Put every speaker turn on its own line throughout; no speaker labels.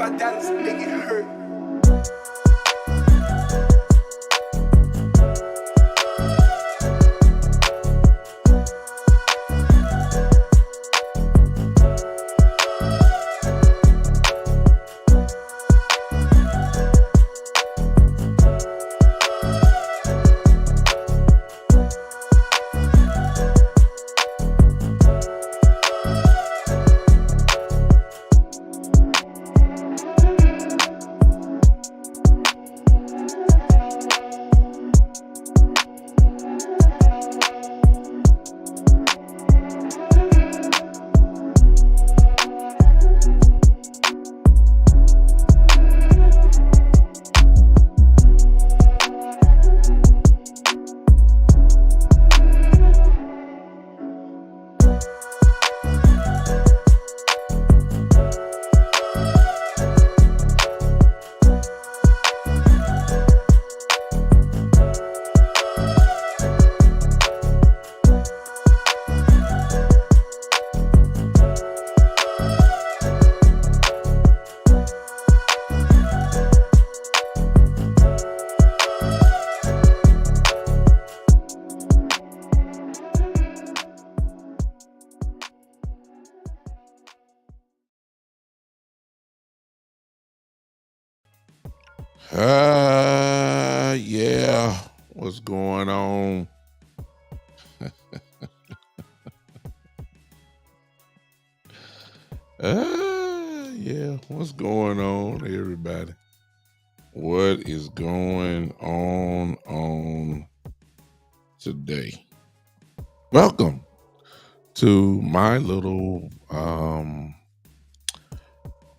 about Dallas, make it hurt.
Yeah, what's going on? Yeah, what's going on, everybody? What is going on today? Welcome to my little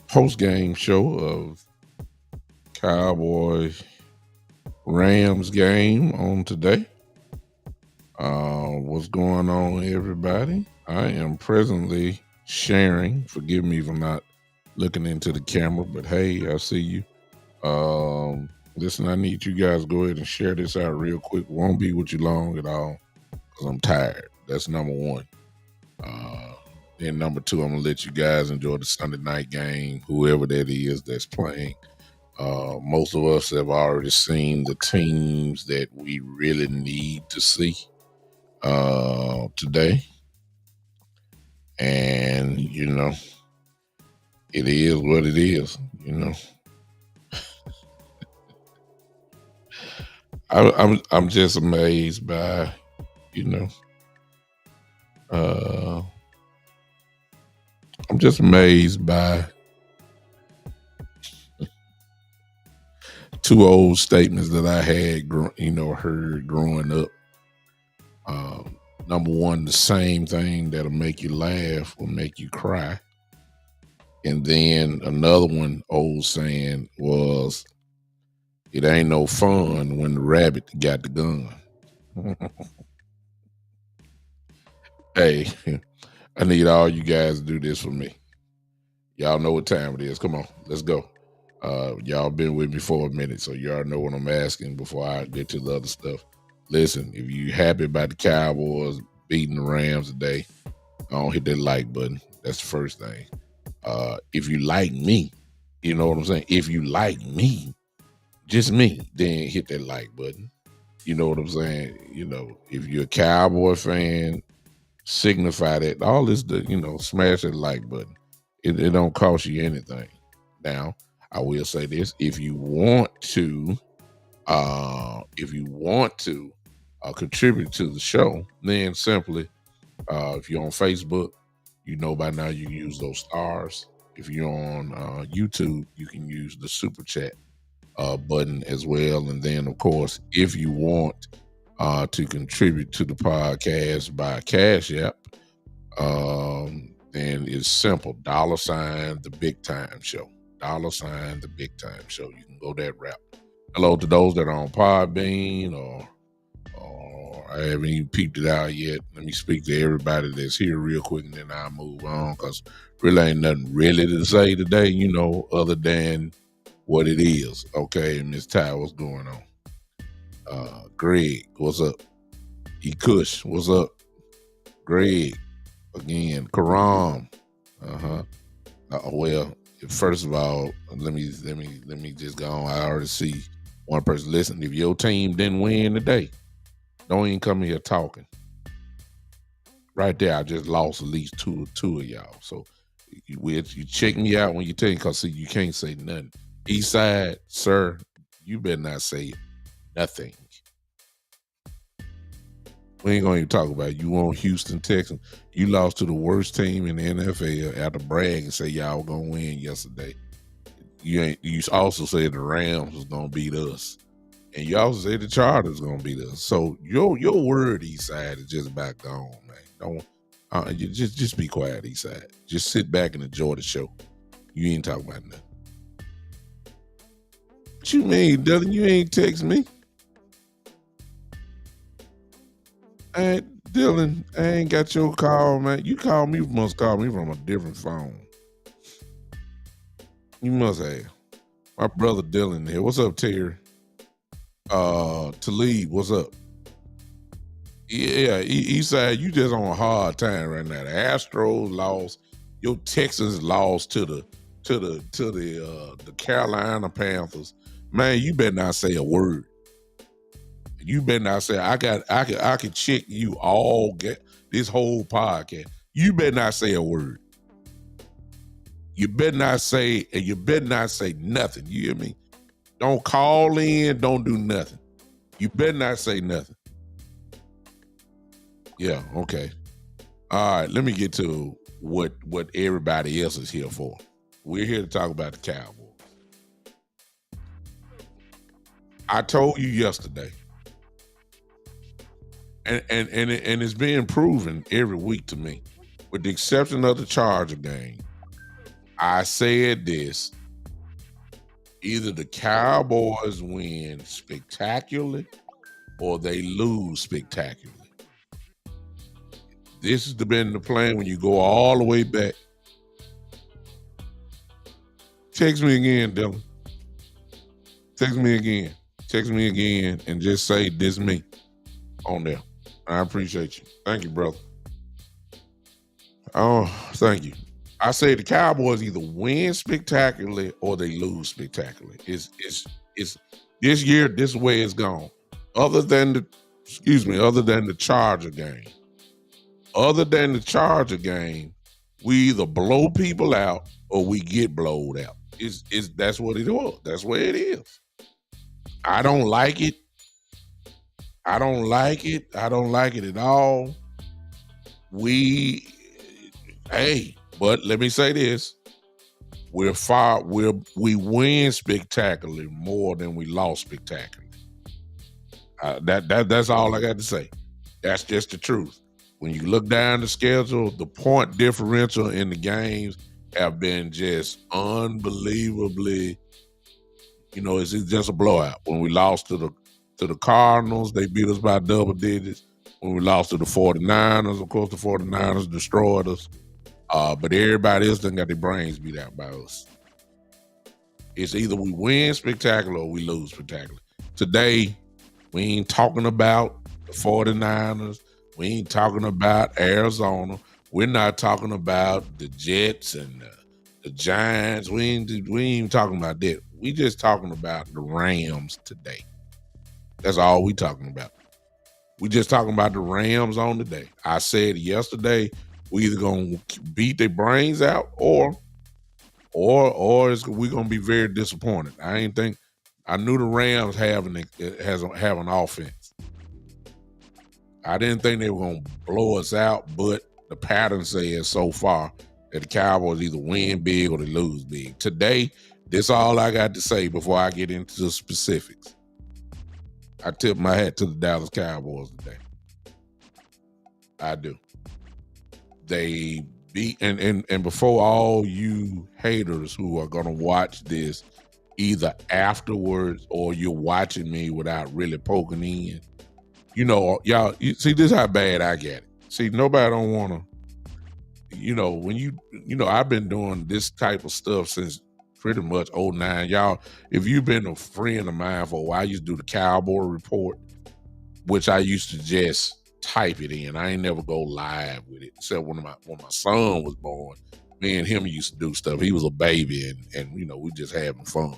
post-game show of Cowboys Rams game on today. What's going on, everybody? I am presently sharing. Forgive me for not looking into the camera, but hey, I see you. Listen, I need you guys to go ahead and share this out real quick. Won't be with you long at all because I'm tired. That's number one. Then number two, I'm gonna let you guys enjoy the Sunday night game, whoever that is that's playing. Most of us have already seen the teams that we really need to see today. And, it is what it is, I'm just amazed by, I'm just amazed by two old statements that I had, heard growing up. Number one, the same thing that'll make you laugh will make you cry. And then another one, old saying, was, it ain't no fun when the rabbit got the gun. Hey, I need all you guys to do this for me. Y'all know what time it is. Come on, let's go. Y'all been with me for a minute, so y'all know what I'm asking before I get to the other stuff. Listen, if you happy about the Cowboys beating the Rams today, don't hit that like button. That's the first thing. If you like me, you know what I'm saying? If you like me, just me, then hit that like button. You know what I'm saying? If you're a Cowboy fan, signify that. All this, smash that like button. It don't cost you anything. Now, I will say this: if you want to contribute to the show, then simply, if you're on Facebook, by now you use those stars. If you're on YouTube, you can use the super chat button as well. And then, of course, if you want to contribute to the podcast by Cash App, then it's simple. $ the Big Time Show. $ the Big Time Show. You can go that route. Hello to those that are on Podbean or I haven't even peeped it out yet. Let me speak to everybody that's here real quick, and then I'll move on, because really ain't nothing really to say today, other than what it is. Okay, Miss Ty, what's going on? Greg, what's up? Kush, what's up? Greg, again. Karam, well, First of all, let me just go on. I already see one person listening. If your team didn't win today, don't even come here talking. Right there, I just lost at least two of y'all. So you check me out when you take, because see, you can't say nothing. East side, sir, you better not say nothing. We ain't gonna even talk about it. You want Houston Texans. You lost to the worst team in the NFL after bragging and say y'all gonna win yesterday. You also said the Rams was gonna beat us. And you also said the Chargers gonna beat us. So your word, East Side, is just about gone, man. Don't you just be quiet, East Side. Just sit back and enjoy the show. You ain't talking about nothing. What you mean, Dylan? You ain't text me. Dylan, I ain't got your call, man. You must call me from a different phone. You must have. My brother Dylan here. What's up, Terry? Talib, what's up? Yeah, Eastside, you just on a hard time right now. The Astros lost. Your Texans lost to the Carolina Panthers. Man, you better not say a word. You better not say I can check you all get this whole podcast. You better not say a word. You better not say, and you better not say nothing. You hear me? Don't call in, don't do nothing. You better not say nothing. Yeah, okay. All right, let me get to what everybody else is here for. We're here to talk about the Cowboys. I told you yesterday, and it's being proven every week to me, with the exception of the Charger game. I said this: either the Cowboys win spectacularly or they lose spectacularly. This has been the plan when you go all the way back. Text me again, Dylan. Text me again. Text me again and just say this me on there. I appreciate you. Thank you, brother. Oh, thank you. I say the Cowboys either win spectacularly or they lose spectacularly. It's this year, this way it's gone. Other than the Charger game. Other than the Charger game, we either blow people out or we get blowed out. That's what it was. That's where it is. I don't like it. I don't like it. I don't like it at all. But let me say this. We win spectacularly more than we lost spectacularly. That's all I got to say. That's just the truth. When you look down the schedule, the point differential in the games have been just unbelievably, it's just a blowout. When we lost to the Cardinals, they beat us by double digits. When we lost to the 49ers, of course, the 49ers destroyed us. But everybody else done got their brains beat out by us. It's either we win spectacular or we lose spectacular. Today, we ain't talking about the 49ers. We ain't talking about Arizona. We're not talking about the Jets and the Giants. We ain't even talking about that. We just talking about the Rams today. That's all we talking about. We just talking about the Rams on today. I said yesterday, we either gonna beat their brains out or we're gonna be very disappointed. I knew the Rams have an offense. I didn't think they were gonna blow us out, but the pattern says so far that the Cowboys either win big or they lose big. Today, this all I got to say before I get into the specifics. I tip my hat to the Dallas Cowboys today. I do. They beat and before all you haters who are gonna watch this either afterwards or you're watching me without really poking in, y'all, you see this how bad I get it. See, nobody don't wanna, when I've been doing this type of stuff since pretty much 2009. Y'all, if you've been a friend of mine for a while, I used to do the Cowboy Report, which I used to just type it in. I ain't never go live with it, except when my son was born. Me and him used to do stuff. He was a baby, and we just having fun.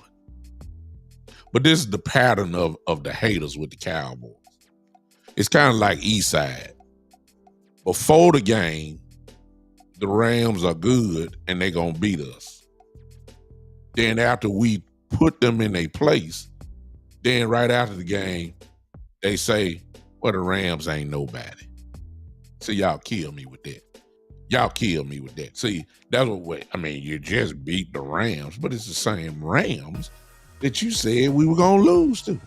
But this is the pattern of the haters with the Cowboys. It's kind of like Eastside. Before the game, the Rams are good and they're going to beat us. Then after we put them in a place, then right after the game, they say, well, the Rams ain't nobody. So y'all kill me with that. Y'all kill me with that. See, that's what, you just beat the Rams, but it's the same Rams that you said we were going to lose to.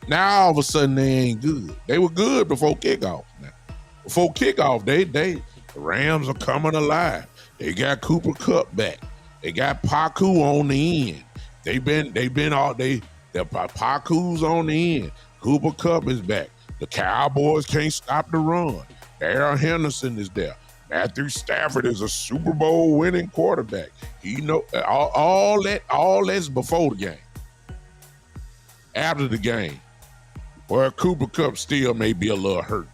Now, all of a sudden, they ain't good. They were good before kickoff. Now, before kickoff, the Rams are coming alive. They got Cooper Kupp back. They got Paku on the end. The Paku's on the end. Cooper Kupp is back. The Cowboys can't stop the run. Darrell Henderson is there. Matthew Stafford is a Super Bowl winning quarterback. All that's before the game. After the game, where Cooper Kupp still may be a little hurt.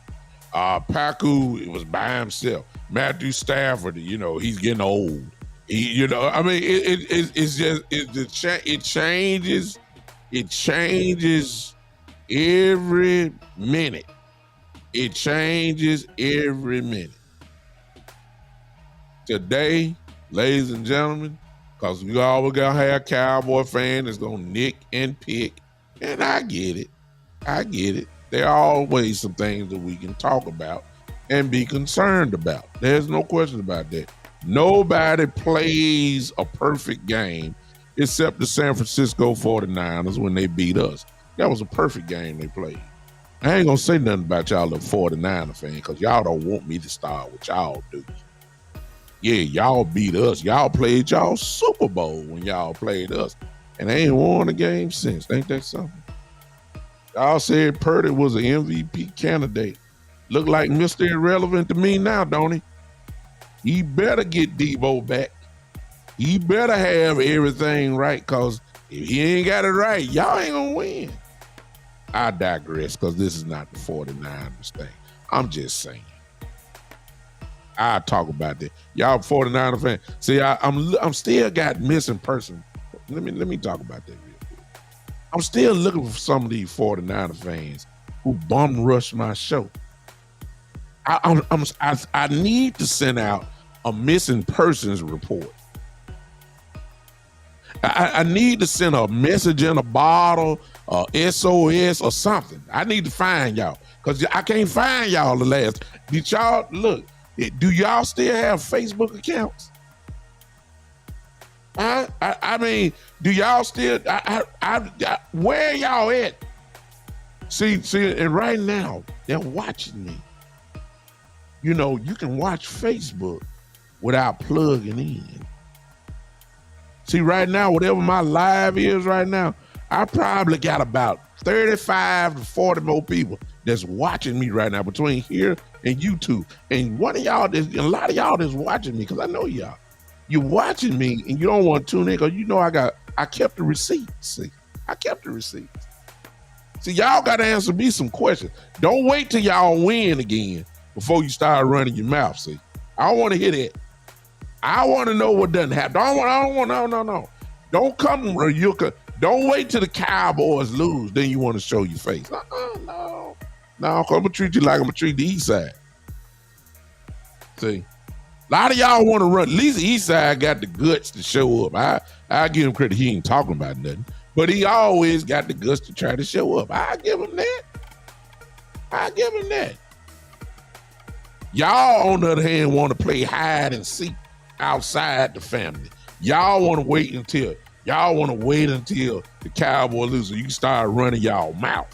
Paku was by himself. Matthew Stafford, he's getting old. It changes. It changes every minute. It changes every minute. Today, ladies and gentlemen, because we always gonna have Cowboy fans that's gonna nick and pick, and I get it. There are always some things that we can talk about and be concerned about. There's no question about that. Nobody plays a perfect game except the San Francisco 49ers when they beat us. That was a perfect game they played. I ain't gonna say nothing about y'all the 49er fan because y'all don't want me to start what y'all do. Yeah, y'all beat us. Y'all played y'all Super Bowl when y'all played us. And they ain't won a game since. Ain't that something? Y'all said Purdy was an MVP candidate. Look like Mr. Irrelevant to me now, don't he? He better get Debo back. He better have everything right, because if he ain't got it right, y'all ain't gonna win. I digress, because this is not the 49ers thing. I'm just saying. I'll talk about that. Y'all 49er fan. See, I'm still got missing person. Let me talk about that real quick. I'm still looking for some of these 49er fans who bum rush my show. I need to send out a missing persons report. I need to send a message in a bottle, SOS or something. I need to find y'all, because I can't find y'all the last. Did y'all look? Do y'all still have Facebook accounts? Do y'all still? Where y'all at? See, and right now they're watching me. You can watch Facebook without plugging in. See, right now, whatever my live is right now, I probably got about 35 to 40 more people that's watching me right now between here and YouTube. And a lot of y'all that's watching me, because I know y'all. You're watching me and you don't want to tune in because I kept the receipts. See, I kept the receipts. See, y'all got to answer me some questions. Don't wait till y'all win again before you start running your mouth. See, I don't want to hear that. I want to know what doesn't happen. No. Don't come. Don't wait till the Cowboys lose, then you want to show your face. No. I'm gonna treat you like I'm gonna treat the East Side. See, a lot of y'all want to run. At least the East Side got the guts to show up. I give him credit. He ain't talking about nothing, but he always got the guts to try to show up. I give him that. Y'all, on the other hand, want to play hide and seek outside the family. Y'all want to wait until the Cowboys lose so you can start running y'all mouth.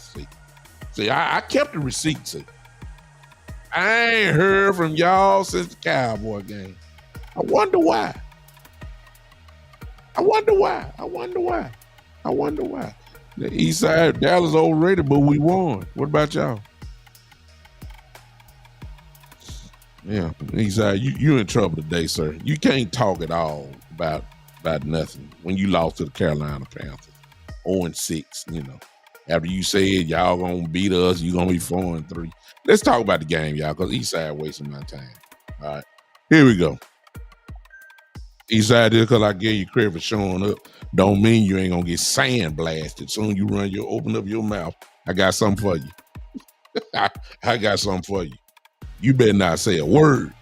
See, I kept the receipts. See. I ain't heard from y'all since the Cowboy game. I wonder why. The East Side, Dallas overrated, but we won. What about y'all? Yeah, East Side, you in trouble today, sir. You can't talk at all about nothing when you lost to the Carolina Panthers. 0-6, After you said y'all gonna beat us, you gonna be 4-3. Let's talk about the game, y'all, because East Side wasting my time. All right, here we go. Eastside, just because I gave you credit for showing up, don't mean you ain't gonna get sand blasted. Soon you open up your mouth. I got something for you. I got something for you. You better not say a word.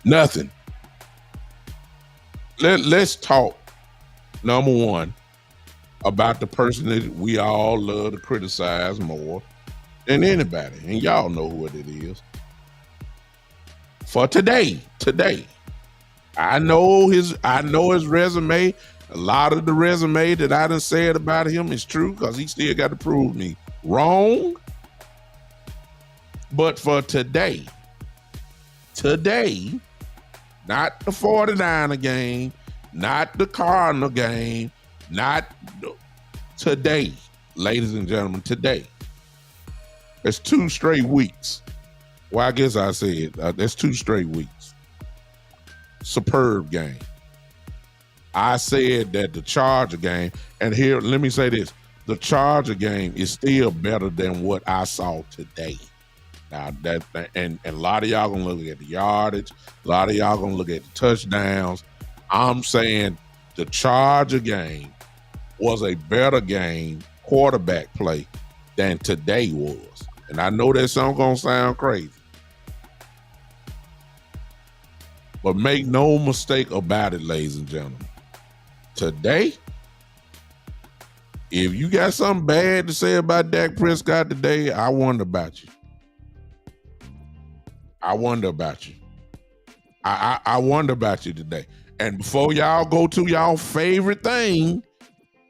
Nothing. Let's talk, number one, about the person that we all love to criticize more than anybody. And y'all know what it is. For today. I know his resume. A lot of the resume that I done said about him is true because he still got to prove me wrong. But for today, not the 49er game, not the Cardinal game, not today, ladies and gentlemen, today. It's 2 straight weeks. Well, I guess I said that's 2 straight weeks. Superb game. I said that the Charger game, and here, let me say this, the Charger game is still better than what I saw today. Now and a lot of y'all gonna look at the yardage, a lot of y'all gonna look at the touchdowns. I'm saying the Charger game was a better game, quarterback play, than today was. And I know that song gonna sound crazy. But make no mistake about it, ladies and gentlemen. Today, if you got something bad to say about Dak Prescott today, I wonder about you. I wonder about you. I wonder about you today. And before y'all go to y'all favorite thing,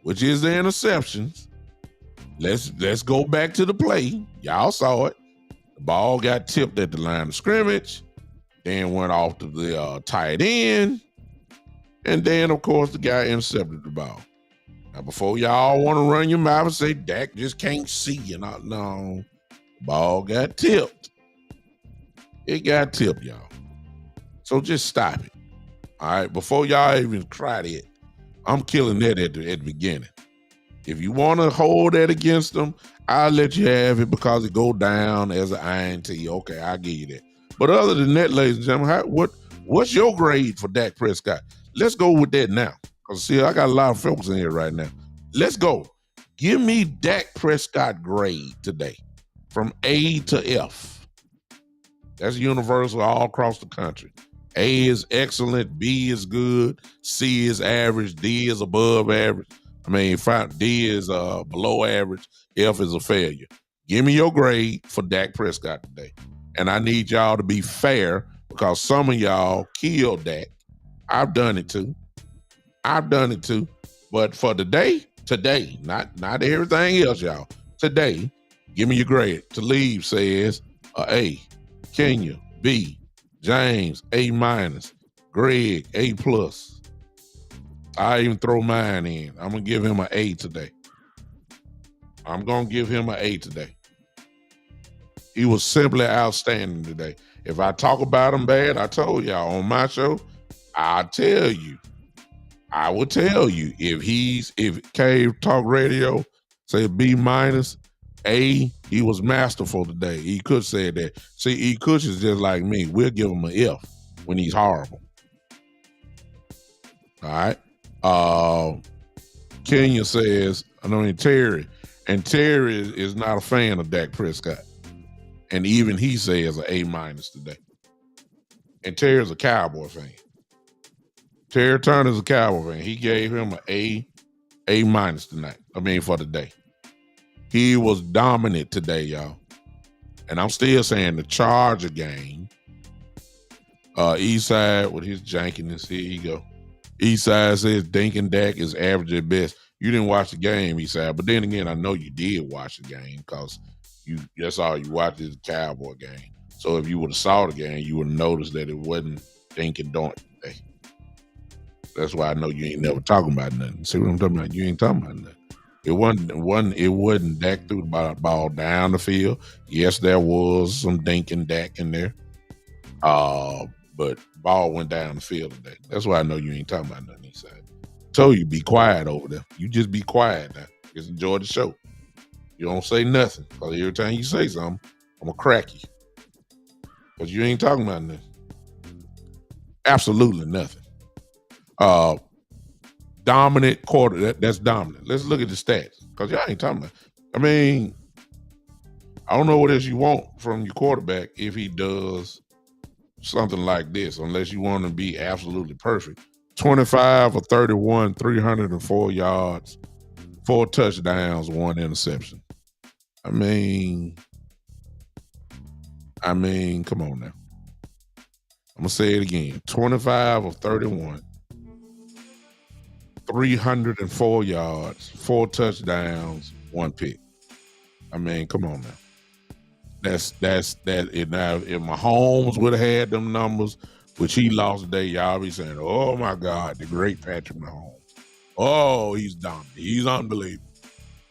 which is the interceptions, let's go back to the play. Y'all saw it. The ball got tipped at the line of scrimmage, then went off to the tight end, and then, of course, the guy intercepted the ball. Now, before y'all want to run your mouth and say Dak just can't see, no, the ball got tipped. It got tipped, y'all. So just stop it. All right, before y'all even try that, I'm killing that at the beginning. If you want to hold that against them, I'll let you have it because it go down as an INT. Okay, I'll give you that. But other than that, ladies and gentlemen, what's your grade for Dak Prescott? Let's go with that now. Because, see, I got a lot of folks in here right now. Let's go. Give me Dak Prescott grade today from A to F. That's universal all across the country. A is excellent, B is good, C is average, D is above average. D is below average, F is a failure. Give me your grade for Dak Prescott today. And I need y'all to be fair because some of y'all killed Dak. I've done it too. But for today, not everything else, y'all. Today, give me your grade. Talib says A. Kenya, B. James, A-. Greg, A+. I even throw mine in. I'm going to give him an A today. He was simply outstanding today. If I talk about him bad, I told y'all on my show, I will tell you, if Cave Talk Radio say B-, A, he was masterful today. E. Kush said that. See, E. Kush is just like me. We'll give him an F when he's horrible. All right. Kenya says, Terry. And Terry is not a fan of Dak Prescott. And even he says an A- today. And Terry's a Cowboy fan. Terry Turner's a Cowboy fan. He gave him an A- tonight. For the day. He was dominant today, y'all. And I'm still saying the Charger game. Eastside with his jankiness. Here you go. Eastside says Dink and Dak is average at best. You didn't watch the game, Eastside. But then again, I know you did watch the game because that's all you watched is the Cowboy game. So if you would have saw the game, you would have noticed that it wasn't Dink and Dunk today. That's why I know you ain't never talking about nothing. See what I'm talking about? You ain't talking about nothing. It wasn't Dak threw the ball down the field. Yes, there was some Dink and Dak in there. But ball went down the field today. That's why I know you ain't talking about nothing inside. Told you be quiet over there. You just be quiet now. Just enjoy the show. You don't say nothing. Because every time you say something, I'm gonna crack you. Because you ain't talking about nothing. Absolutely nothing. Dominant quarter. That's dominant. Let's look at the stats because y'all ain't talking about. I mean, I don't know what else you want from your quarterback if he does something like this, unless you want to be absolutely perfect. 25 or 31, 304 yards, 4 touchdowns, 1 interception. I mean, come on now. I'm going to say it again. 25 of 31, 304 yards, 4 touchdowns, 1 pick. I mean, come on now. That's that. Now, if Mahomes would have had them numbers, which he lost today, y'all be saying, "Oh my God, the great Patrick Mahomes! Oh, he's dominant. He's unbelievable."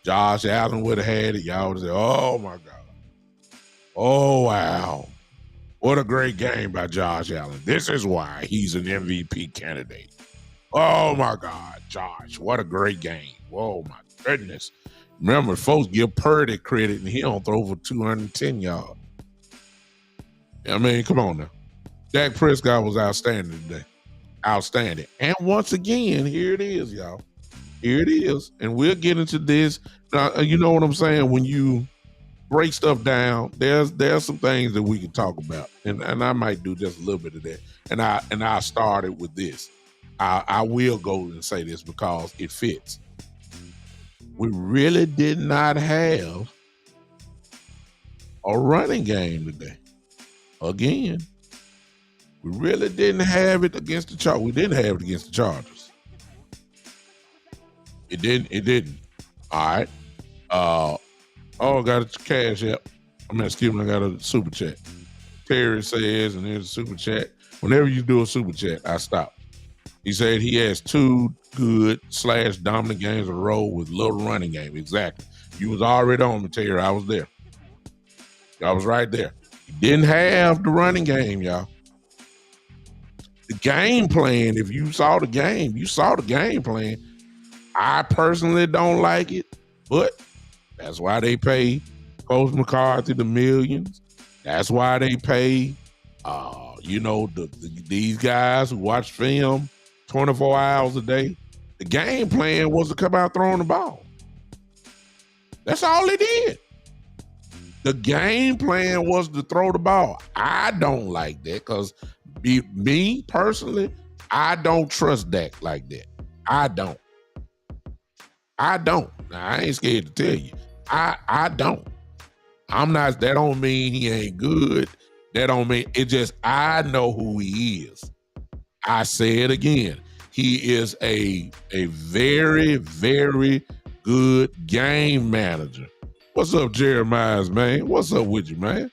Josh Allen would have had it, y'all would say, "Oh my God! Oh wow, what a great game by Josh Allen. This is why he's an MVP candidate." Oh my God, Josh, what a great game! Whoa, my goodness. Remember, folks give Purdy credit and he don't throw for 210 yards. I mean, come on now. Dak Prescott was outstanding today. Outstanding. And once again, here it is, y'all. Here it is. And we'll get into this. Now, you know what I'm saying? When you break stuff down, there's some things that we can talk about. And I might do just a little bit of that. And I started with this. I will go and say this because it fits. We really did not have a running game today. Again, we really didn't have it against the Chargers. We didn't have it against the Chargers. It didn't. All right. I got a cash app. Excuse me, I got a super chat. Terry says, and there's a super chat. Whenever you do a super chat, I stop. He said he has 2 good / dominant games in a row with little running game. Exactly. You was already on me, Terry. I was there. I was right there. He didn't have the running game, y'all. The game plan, if you saw the game, you saw the game plan. I personally don't like it, but that's why they pay Coach McCarthy the millions. That's why they pay, these guys who watch film 24 hours a day. The game plan was to come out throwing the ball. That's all they did. The game plan was to throw the ball. I don't like that because me personally, I don't trust Dak like that. I don't. Now, I ain't scared to tell you. I don't. I'm not. That don't mean he ain't good. That don't mean it. Just I know who he is. I say it again. He is a very, very good game manager. What's up, Jeremiah's man? What's up with you, man?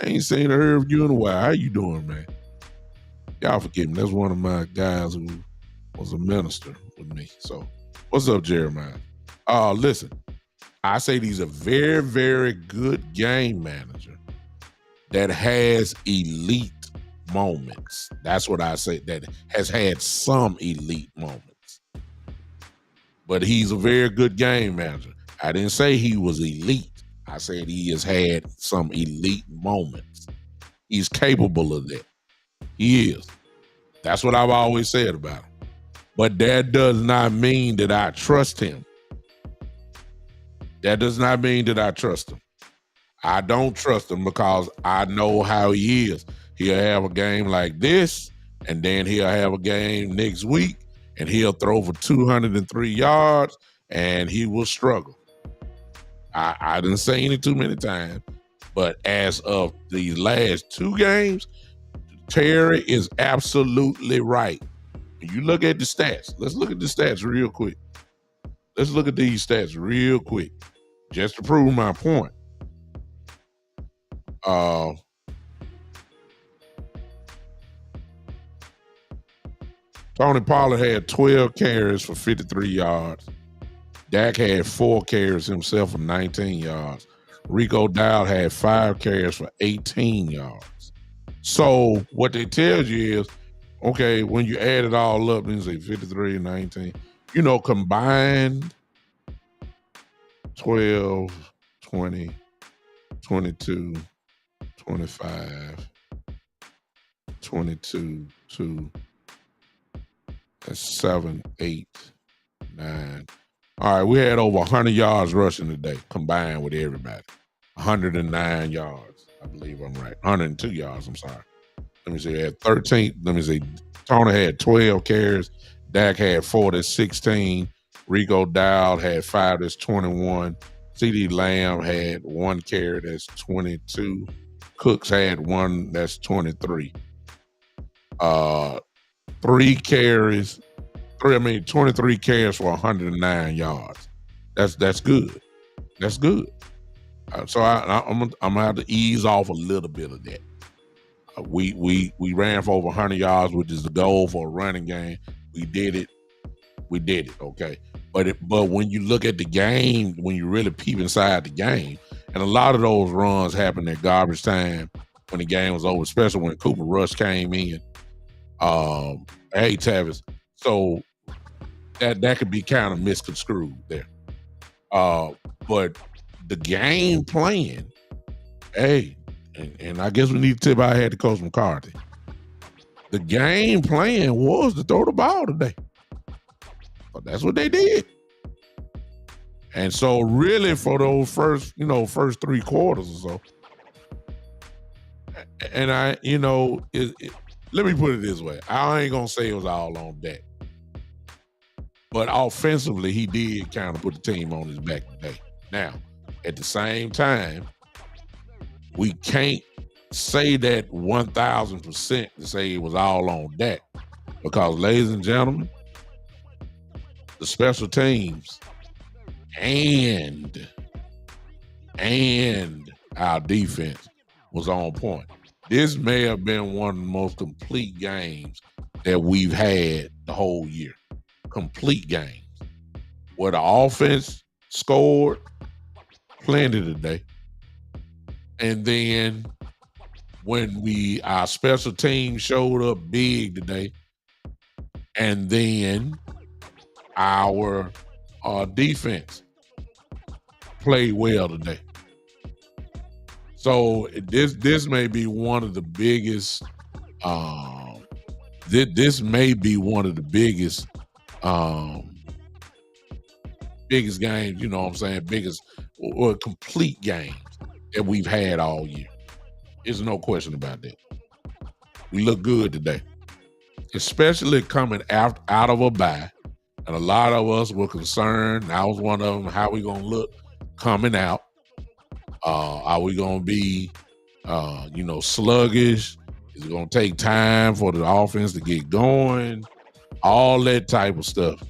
I ain't seen or heard of you in a while. How you doing, man? Y'all forgive me. That's one of my guys who was a minister with me. So, what's up, Jeremiah? Listen, I say he's a very, very good game manager that has elite moments. That's what I say, that has had some elite moments. But he's a very good game manager. I didn't say he was elite. I said he has had some elite moments. He's capable of that. He is. That's what I've always said about him. But that does not mean that I trust him. That does not mean that I trust him. I don't trust him because I know how he is. He'll have a game like this, and then he'll have a game next week, and he'll throw for 203 yards, and he will struggle. I didn't say it too many times, but as of these last 2 games, Terry is absolutely right. When you look at the stats, let's look at the stats real quick. Let's look at these stats real quick, just to prove my point. Tony Pollard had 12 carries for 53 yards. Dak had 4 carries himself for 19 yards. Rico Dowd had 5 carries for 18 yards. So what they tell you is, okay, when you add it all up, then say 53 and 19, combined 12, 20, 22, 25, 22, 2, That's 7, 8, 9. All right, we had over 100 yards rushing today, combined with everybody. 109 yards, I believe I'm right. 102 yards, I'm sorry. Let me see, had 13. Let me see, Tony had 12 carries. Dak had 4, that's 16. Rico Dowd had 5, that's 21. CD Lamb had 1 carry, that's 22. Cooks had 1, that's 23. 3 carries, 23 carries for 109 yards. That's good. That's good. So I'm gonna have to ease off a little bit of that. We ran for over 100 yards, which is the goal for a running game. We did it. Okay. But when you look at the game, when you really peep inside the game, and a lot of those runs happened at garbage time when the game was over, especially when Cooper Rush came in. Hey, Tavis. So that could be kind of misconstrued there. But the game plan, hey, and I guess we need to tip our hat to Coach McCarthy. The game plan was to throw the ball today. But that's what they did. And so really for those first 3 quarters or so, and let me put it this way. I ain't gonna say it was all on Dak. But offensively, he did kind of put the team on his back today. Now, at the same time, we can't say that 1,000% to say it was all on Dak. Because, ladies and gentlemen, the special teams and our defense was on point. This may have been one of the most complete games that we've had the whole year. Complete games. Where the offense scored plenty today. And then when our special team showed up big today, and then our defense played well today. So this may be one of the biggest. This may be one of the biggest games. You know what I'm saying? Biggest or complete games that we've had all year. There's no question about that. We look good today, especially coming out of a bye. And a lot of us were concerned. I was one of them. How we gonna look coming out? Are we gonna be, sluggish? Is it gonna take time for the offense to get going? All that type of stuff.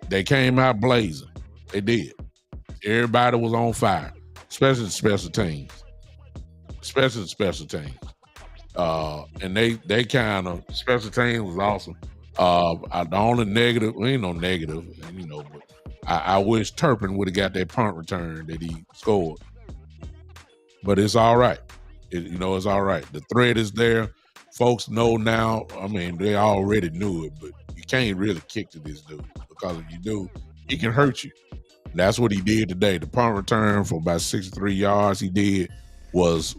They came out blazing. They did. Everybody was on fire, especially the special teams. And they kind of, special teams was awesome. The only negative, ain't no negative, but I wish Turpin would have got that punt return that he scored. But it's all right. It's all right. The threat is there. Folks know now. I mean, they already knew it, but you can't really kick to this dude, because if you do, he can hurt you. And that's what he did today. The punt return for about 63 yards he did was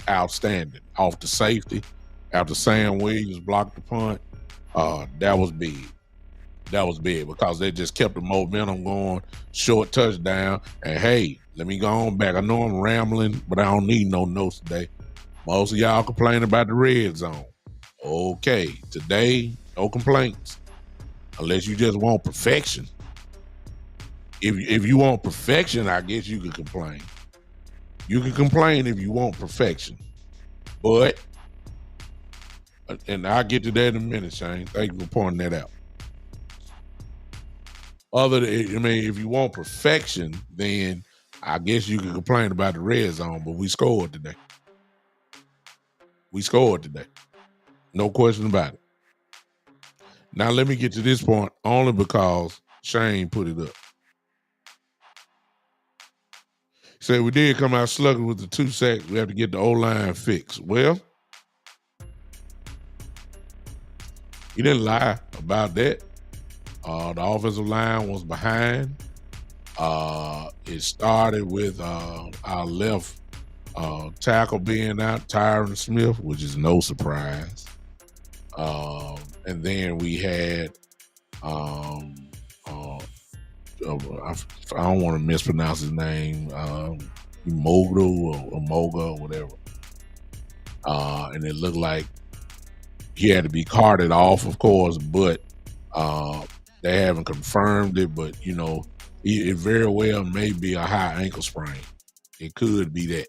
outstanding. Off the safety, after Sam Williams blocked the punt, that was big. That was big because they just kept the momentum going, short touchdown. And hey, let me go on back. I know I'm rambling, but I don't need no notes today. Most of y'all complain about the red zone. Okay, today, no complaints. Unless you just want perfection. If you want perfection, I guess you could complain. You can complain if you want perfection. But, and I'll get to that in a minute, Shane. Thank you for pointing that out. If you want perfection, then I guess you can complain about the red zone, but we scored today. No question about it. Now let me get to this point only because Shane put it up. Said we did come out slugging with the 2 sacks. We have to get the O-line fixed. Well, he didn't lie about that. The offensive line was behind. It started with our left Tackle being out, Tyron Smith, which is no surprise. And then we had I don't want to mispronounce his name, Mogo or Moga or whatever. And it looked like he had to be carted off, of course, but they haven't confirmed it. But it very well may be a high ankle sprain. It could be that.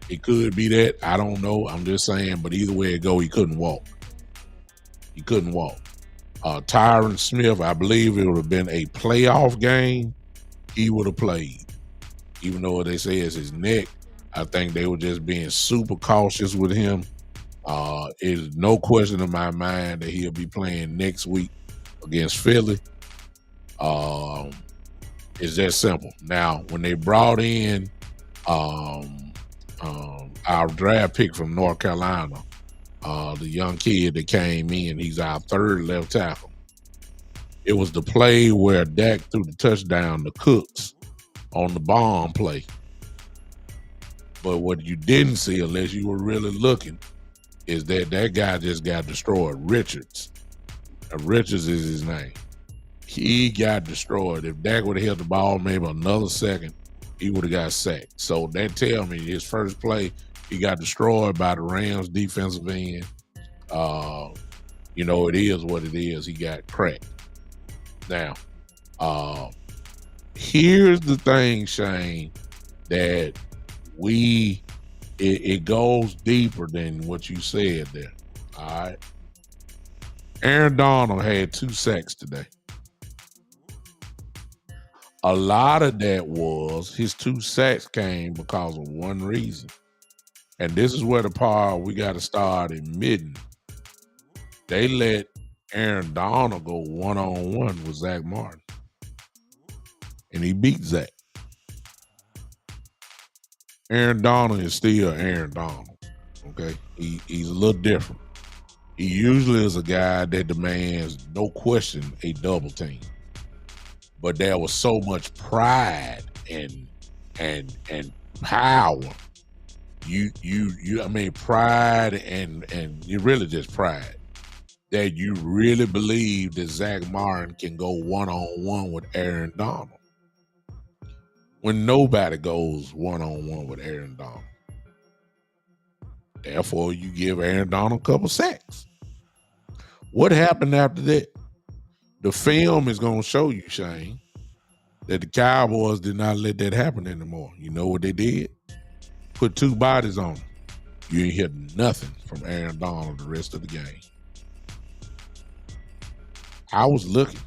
It could be that. I don't know. I'm just saying. But either way it go, he couldn't walk. He couldn't walk. Tyron Smith, I believe it would have been a playoff game. He would have played. Even though they say it's his neck, I think they were just being super cautious with him. It's no question in my mind that he'll be playing next week against Philly. It's that simple. Now, when they brought in our draft pick from North Carolina, the young kid that came in, he's our third left tackle. It was the play where Dak threw the touchdown to Cooks on the bomb play. But what you didn't see, unless you were really looking, is that guy just got destroyed. Richards. Richards is his name. He got destroyed. If Dak would have held the ball maybe another second, he would have got sacked. So that tell me his first play, he got destroyed by the Rams defensive end. It is what it is. He got cracked. Now, here's the thing, Shane, that it goes deeper than what you said there. All right. Aaron Donald had 2 sacks today. A lot of that was his 2 sacks came because of one reason. And this is where the part we got to start admitting. They let Aaron Donald go one-on-one with Zach Martin. And he beat Zach. Aaron Donald is still Aaron Donald. Okay? He's a little different. He usually is a guy that demands, no question, a double team. But there was so much pride and power. Pride and you really just pride that you really believe that Zach Martin can go one-on-one with Aaron Donald when nobody goes one-on-one with Aaron Donald. Therefore, you give Aaron Donald a couple sacks. What happened after that? The film is going to show you, Shane, that the Cowboys did not let that happen anymore. You know what they did? Put 2 bodies on him. You ain't hear nothing from Aaron Donald the rest of the game. I was looking.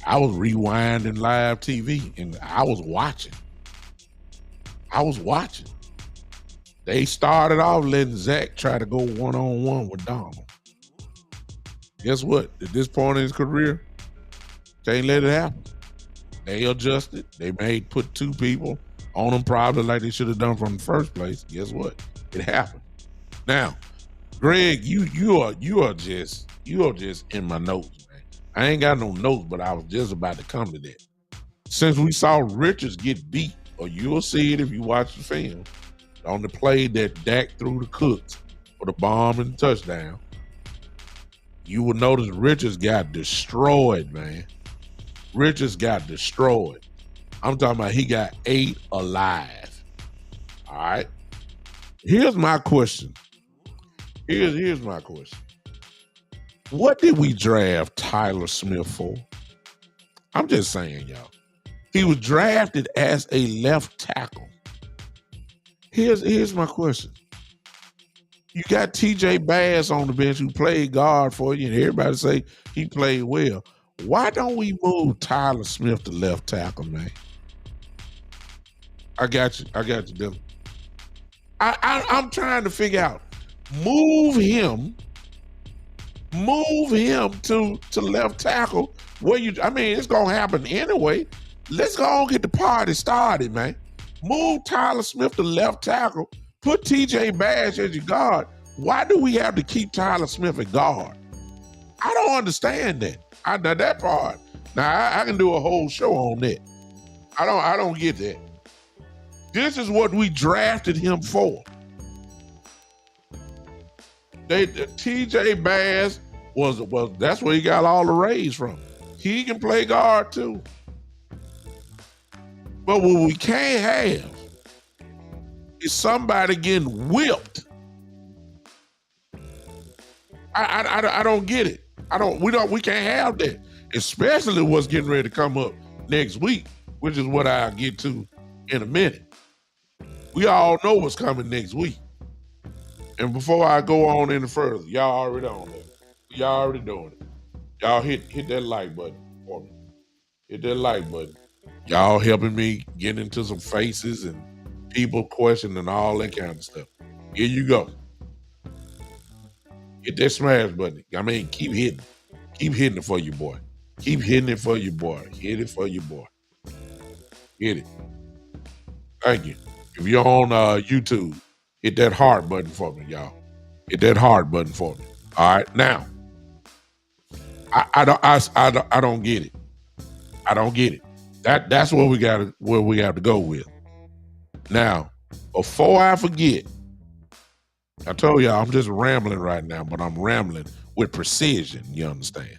I was rewinding live TV, and I was watching. They started off letting Zach try to go one-on-one with Donald. Guess what? At this point in his career, can't let it happen. They adjusted. They put 2 people on him probably like they should have done from the first place. Guess what? It happened. Now, Greg, you are just in my notes, man. I ain't got no notes, but I was just about to come to that. Since we saw Richards get beat, or you'll see it if you watch the film, on the play that Dak threw to Cooks for the bomb and the touchdown, you will notice Richards got destroyed, man. Richards got destroyed. I'm talking about he got 8 alive. All right. Here's my question. Here's my question. What did we draft Tyler Smith for? I'm just saying, y'all. He was drafted as a left tackle. Here's my question. You got TJ Bass on the bench who played guard for you, and everybody say he played well. Why don't we move Tyler Smith to left tackle, man? I got you, Dylan. I'm trying to figure out. Move him to left tackle. It's gonna happen anyway. Let's go and get the party started, man. Move Tyler Smith to left tackle. Put TJ Bass as your guard. Why do we have to keep Tyler Smith at guard? I don't understand that. That part. Now I can do a whole show on that. I don't get that. This is what we drafted him for. TJ Bass was that's where he got all the raise from. He can play guard too. But what we can't have is somebody getting whipped. I don't get it. We can't have that. Especially what's getting ready to come up next week, which is what I'll get to in a minute. We all know what's coming next week. And before I go on any further, y'all already on that. Y'all already doing it. Y'all hit that like button for me. Hit that like button. Y'all helping me get into some faces and people questioning all that kind of stuff. Here you go. Hit that smash button. I mean, keep hitting. Keep hitting it for your boy. Keep hitting it for your boy. Hit it for your boy. Hit it. Thank you. If you're on YouTube, hit that heart button for me, y'all. Hit that heart button for me. All right. Now, I don't get it. I don't get it. That's what we have to go with. Now, before I forget, I told y'all I'm just rambling right now, but I'm rambling with precision, you understand?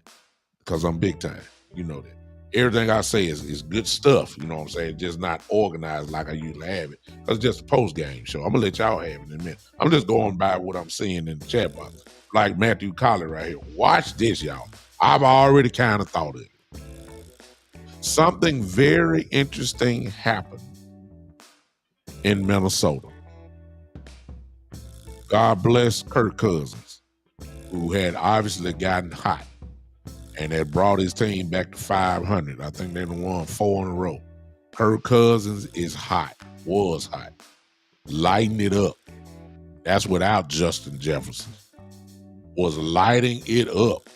Because I'm big time. You know that. Everything I say is good stuff, you know what I'm saying? Just not organized like I usually have it. Because it's just a post-game show. I'm going to let y'all have it in a minute. I'm just going by what I'm seeing in the chat box. Like Matthew Colley right here. Watch this, y'all. I've already kind of thought of it. Something very interesting happened in Minnesota. God bless Kirk Cousins, who had obviously gotten hot and had brought his team back to 500. I think they won 4 in a row. Kirk Cousins is hot, was hot, lighting it up. That's without Justin Jefferson. Was lighting it up.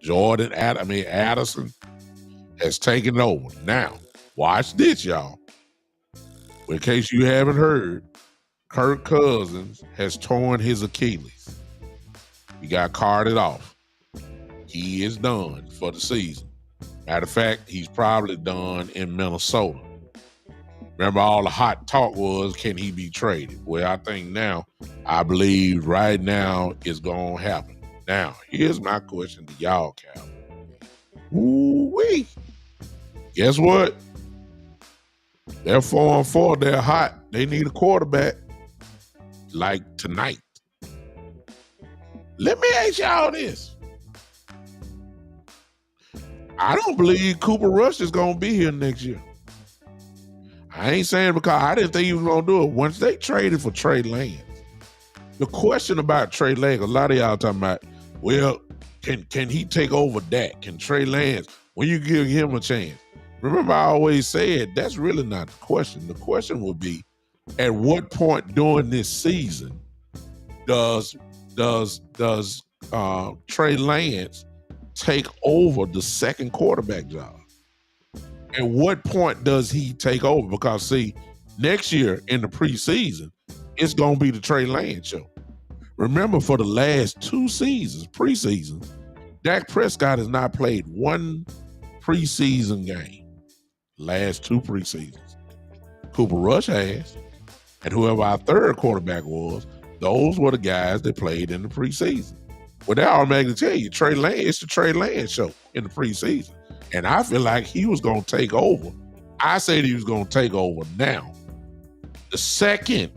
Addison has taken over. Now, watch this, y'all. In case you haven't heard, Kirk Cousins has torn his Achilles. He got carted off. He is done for the season. Matter of fact, he's probably done in Minnesota. Remember, all the hot talk was, can he be traded? Well, I believe right now it's going to happen. Now, here's my question to y'all, Cowboys. Ooh-wee. Guess what? They're 4-4. They're hot. They need a quarterback. Like tonight. Let me ask y'all this. I don't believe Cooper Rush is going to be here next year. I ain't saying because I didn't think he was going to do it. Once they traded for Trey Lance, the question about Trey Lance, a lot of y'all talking about, well, can he take over Dak? Can Trey Lance, when you give him a chance? Remember, I always said that's really not the question. The question would be, at what point during this season does Trey Lance take over the second quarterback job? At what point does he take over? Because see, next year in the preseason, it's gonna be the Trey Lance show. Remember, for the last 2 seasons, preseason, Dak Prescott has not played one preseason game. Last 2 preseasons. Cooper Rush has. And whoever our third quarterback was, those were the guys that played in the preseason. Well, that automatically tell you, Trey Lance, it's the Trey Lance show in the preseason. And I feel like he was going to take over. I said he was going to take over now. The second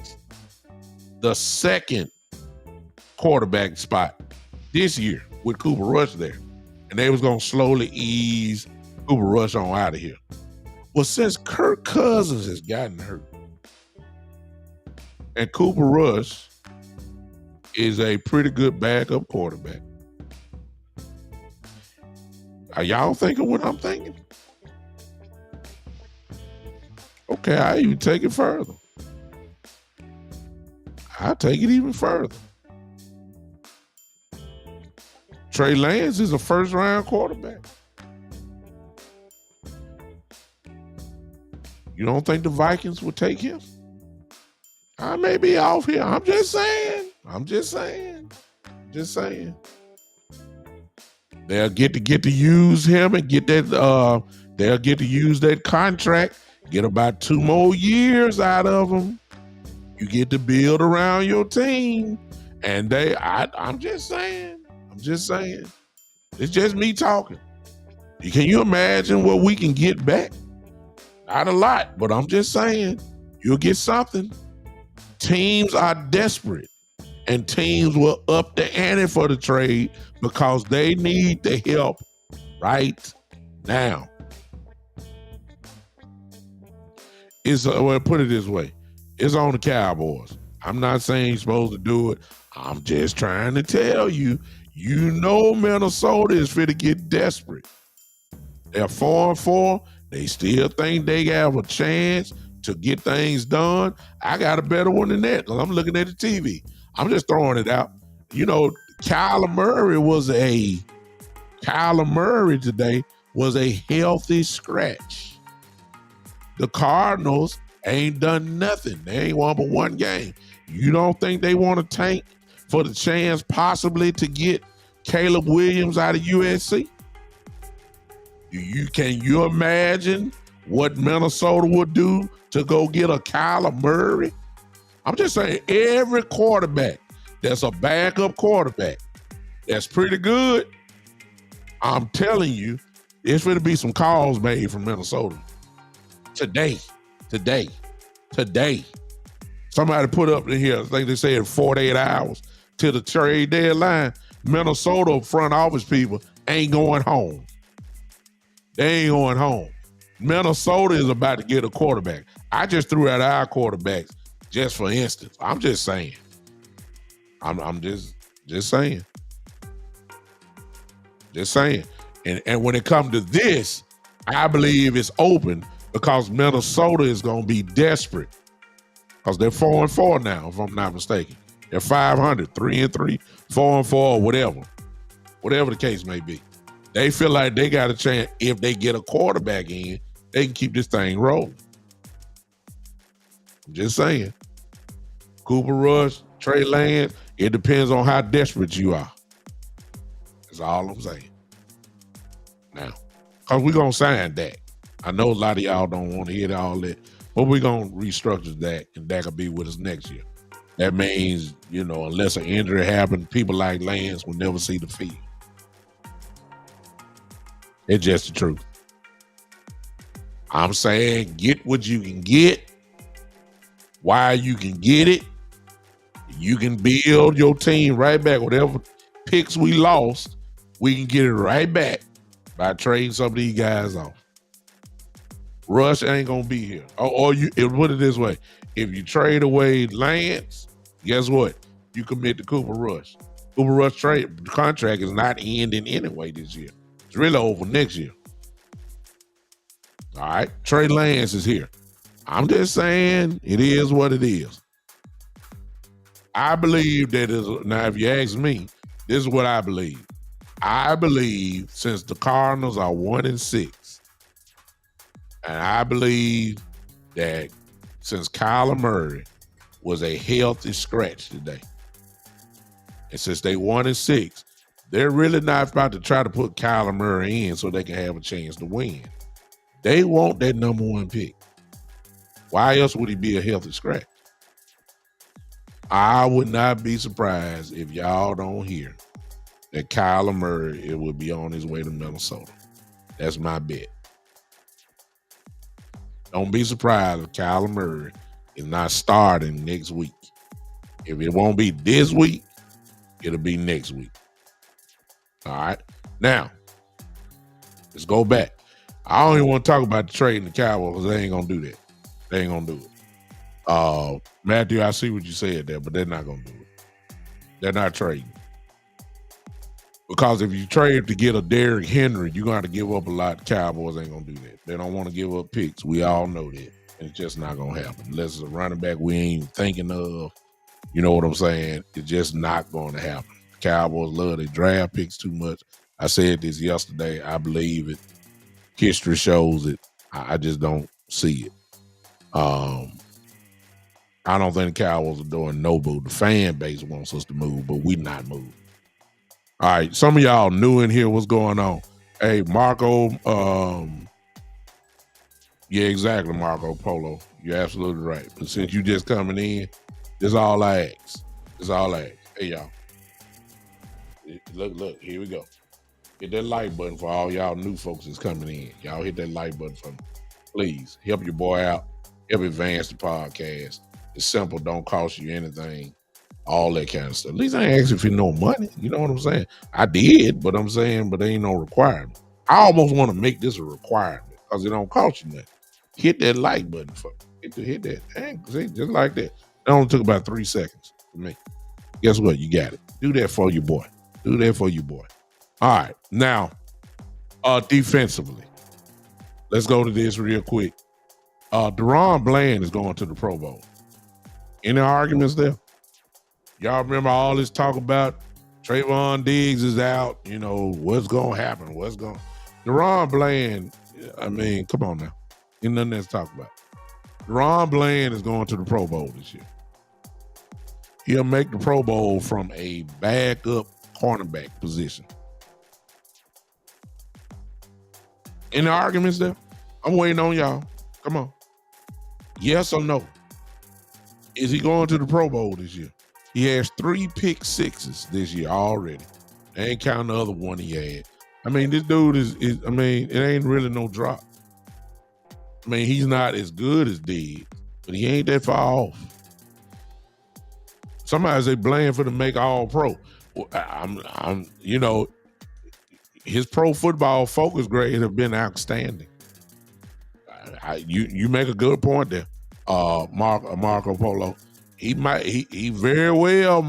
quarterback spot this year with Cooper Rush there. And they was going to slowly ease Cooper Rush on out of here. Well, since Kirk Cousins has gotten hurt, and Cooper Rush is a pretty good backup quarterback. Are y'all thinking what I'm thinking? Okay, I even take it further. I'll take it even further. Trey Lance is a first-round quarterback. You don't think the Vikings would take him? I may be off here. I'm just saying. They'll get to use him and get that. They'll get to use that contract. Get about 2 more years out of them. You get to build around your team. And I'm just saying. It's just me talking. Can you imagine what we can get back? Not a lot, but I'm just saying, you'll get something. Teams are desperate, and teams will up the ante for the trade because they need the help right now. Well, put it this way. It's on the Cowboys. I'm not saying you're supposed to do it. I'm just trying to tell you, Minnesota is fit to get desperate. They're 4-4. They still think they have a chance to get things done. I got a better one than that because I'm looking at the TV. I'm just throwing it out. Kyler Murray today was a healthy scratch. The Cardinals ain't done nothing. They ain't won but one game. You don't think they want to tank for the chance possibly to get Caleb Williams out of USC? Can you imagine what Minnesota would do to go get a Kyler Murray? I'm just saying, every quarterback that's a backup quarterback that's pretty good, I'm telling you, there's going to be some calls made from Minnesota. Today. Somebody put up in here, I think they said 48 hours to the trade deadline. Minnesota front office people ain't going home. They ain't going home. Minnesota is about to get a quarterback. I just threw out our quarterbacks just for instance. I'm just saying. I'm just saying. Just saying. And when it comes to this, I believe it's open because Minnesota is going to be desperate because they're 4-4 now, if I'm not mistaken. They're 500, 3-3, 4-4, whatever the case may be. They feel like they got a chance. If they get a quarterback in, they can keep this thing rolling. I'm just saying. Cooper Rush, Trey Lance, it depends on how desperate you are. That's all I'm saying. Now, because we're going to sign Dak. I know a lot of y'all don't want to hear all that, but we're going to restructure Dak, and Dak will be with us next year. That means, unless an injury happens, people like Lance will never see the field. It's just the truth. I'm saying get what you can get while you can get it. You can build your team right back. Whatever picks we lost, we can get it right back by trading some of these guys off. Rush ain't going to be here. Or you put it this way. If you trade away Lance, guess what? You commit to Cooper Rush. Cooper Rush trade contract is not ending anyway this year. It's really over next year. All right. Trey Lance is here. I'm just saying it is what it is. I believe that now, if you ask me, this is what I believe. I believe since the Cardinals are 1-6, and I believe that since Kyler Murray was a healthy scratch today, and since they 1-6, they're really not about to try to put Kyler Murray in so they can have a chance to win. They want that number one pick. Why else would he be a healthy scratch? I would not be surprised if y'all don't hear that Kyler Murray will be on his way to Minnesota. That's my bet. Don't be surprised if Kyler Murray is not starting next week. If it won't be this week, it'll be next week. All right. Now, let's go back. I don't even want to talk about the trade in the Cowboys because they ain't going to do that. They ain't going to do it. Matthew, I see what you said there, but they're not going to do it. They're not trading. Because if you trade to get a Derrick Henry, you're going to have to give up a lot. The Cowboys ain't going to do that. They don't want to give up picks. We all know that. It's just not going to happen. Unless it's a running back we ain't even thinking of. You know what I'm saying? It's just not going to happen. The Cowboys love their draft picks too much. I said this yesterday. I believe it. History shows it. I just don't see it. I don't think the Cowboys are doing no move. The fan base wants us to move, but we not moving. All right, some of y'all new in here. What's going on? Hey, Marco Yeah, exactly, Marco Polo. You're absolutely right. But since you just coming in, this all I ask. This all I ask. Hey y'all, look, here we go. Hit that like button for all y'all new folks that's coming in. Y'all hit that like button for me. Please help your boy out. Help advance the podcast. It's simple, don't cost you anything. All that kind of stuff. At least I ain't asking for no money. You know what I'm saying? I did, but I'm saying, but there ain't no requirement. I almost want to make this a requirement because it don't cost you nothing. Hit that like button for me. Hit that. Dang, see, just like that. It only took about 3 seconds for me. Guess what? You got it. Do that for your boy. Do that for your boy. All right. Now, defensively, let's go to this real quick. Deron Bland is going to the Pro Bowl. Any arguments there? Y'all remember all this talk about Trayvon Diggs is out. You know, what's going to happen? Deron Bland, I mean, come on now. Ain't nothing else to talk about. Deron Bland is going to the Pro Bowl this year. He'll make the Pro Bowl from a backup cornerback position. Any arguments there? I'm waiting on y'all. Come on. Yes or no? Is he going to the Pro Bowl this year? He has 3 pick sixes this year already. I ain't counting the other one he had. I mean, this dude is I mean, it ain't really no drop. I mean, he's not as good as Diggs, but he ain't that far off. Somebody say Bland for to make all pro. Well, I'm you know, his pro football focus grades have been outstanding. You make a good point there, Marco Polo. He very well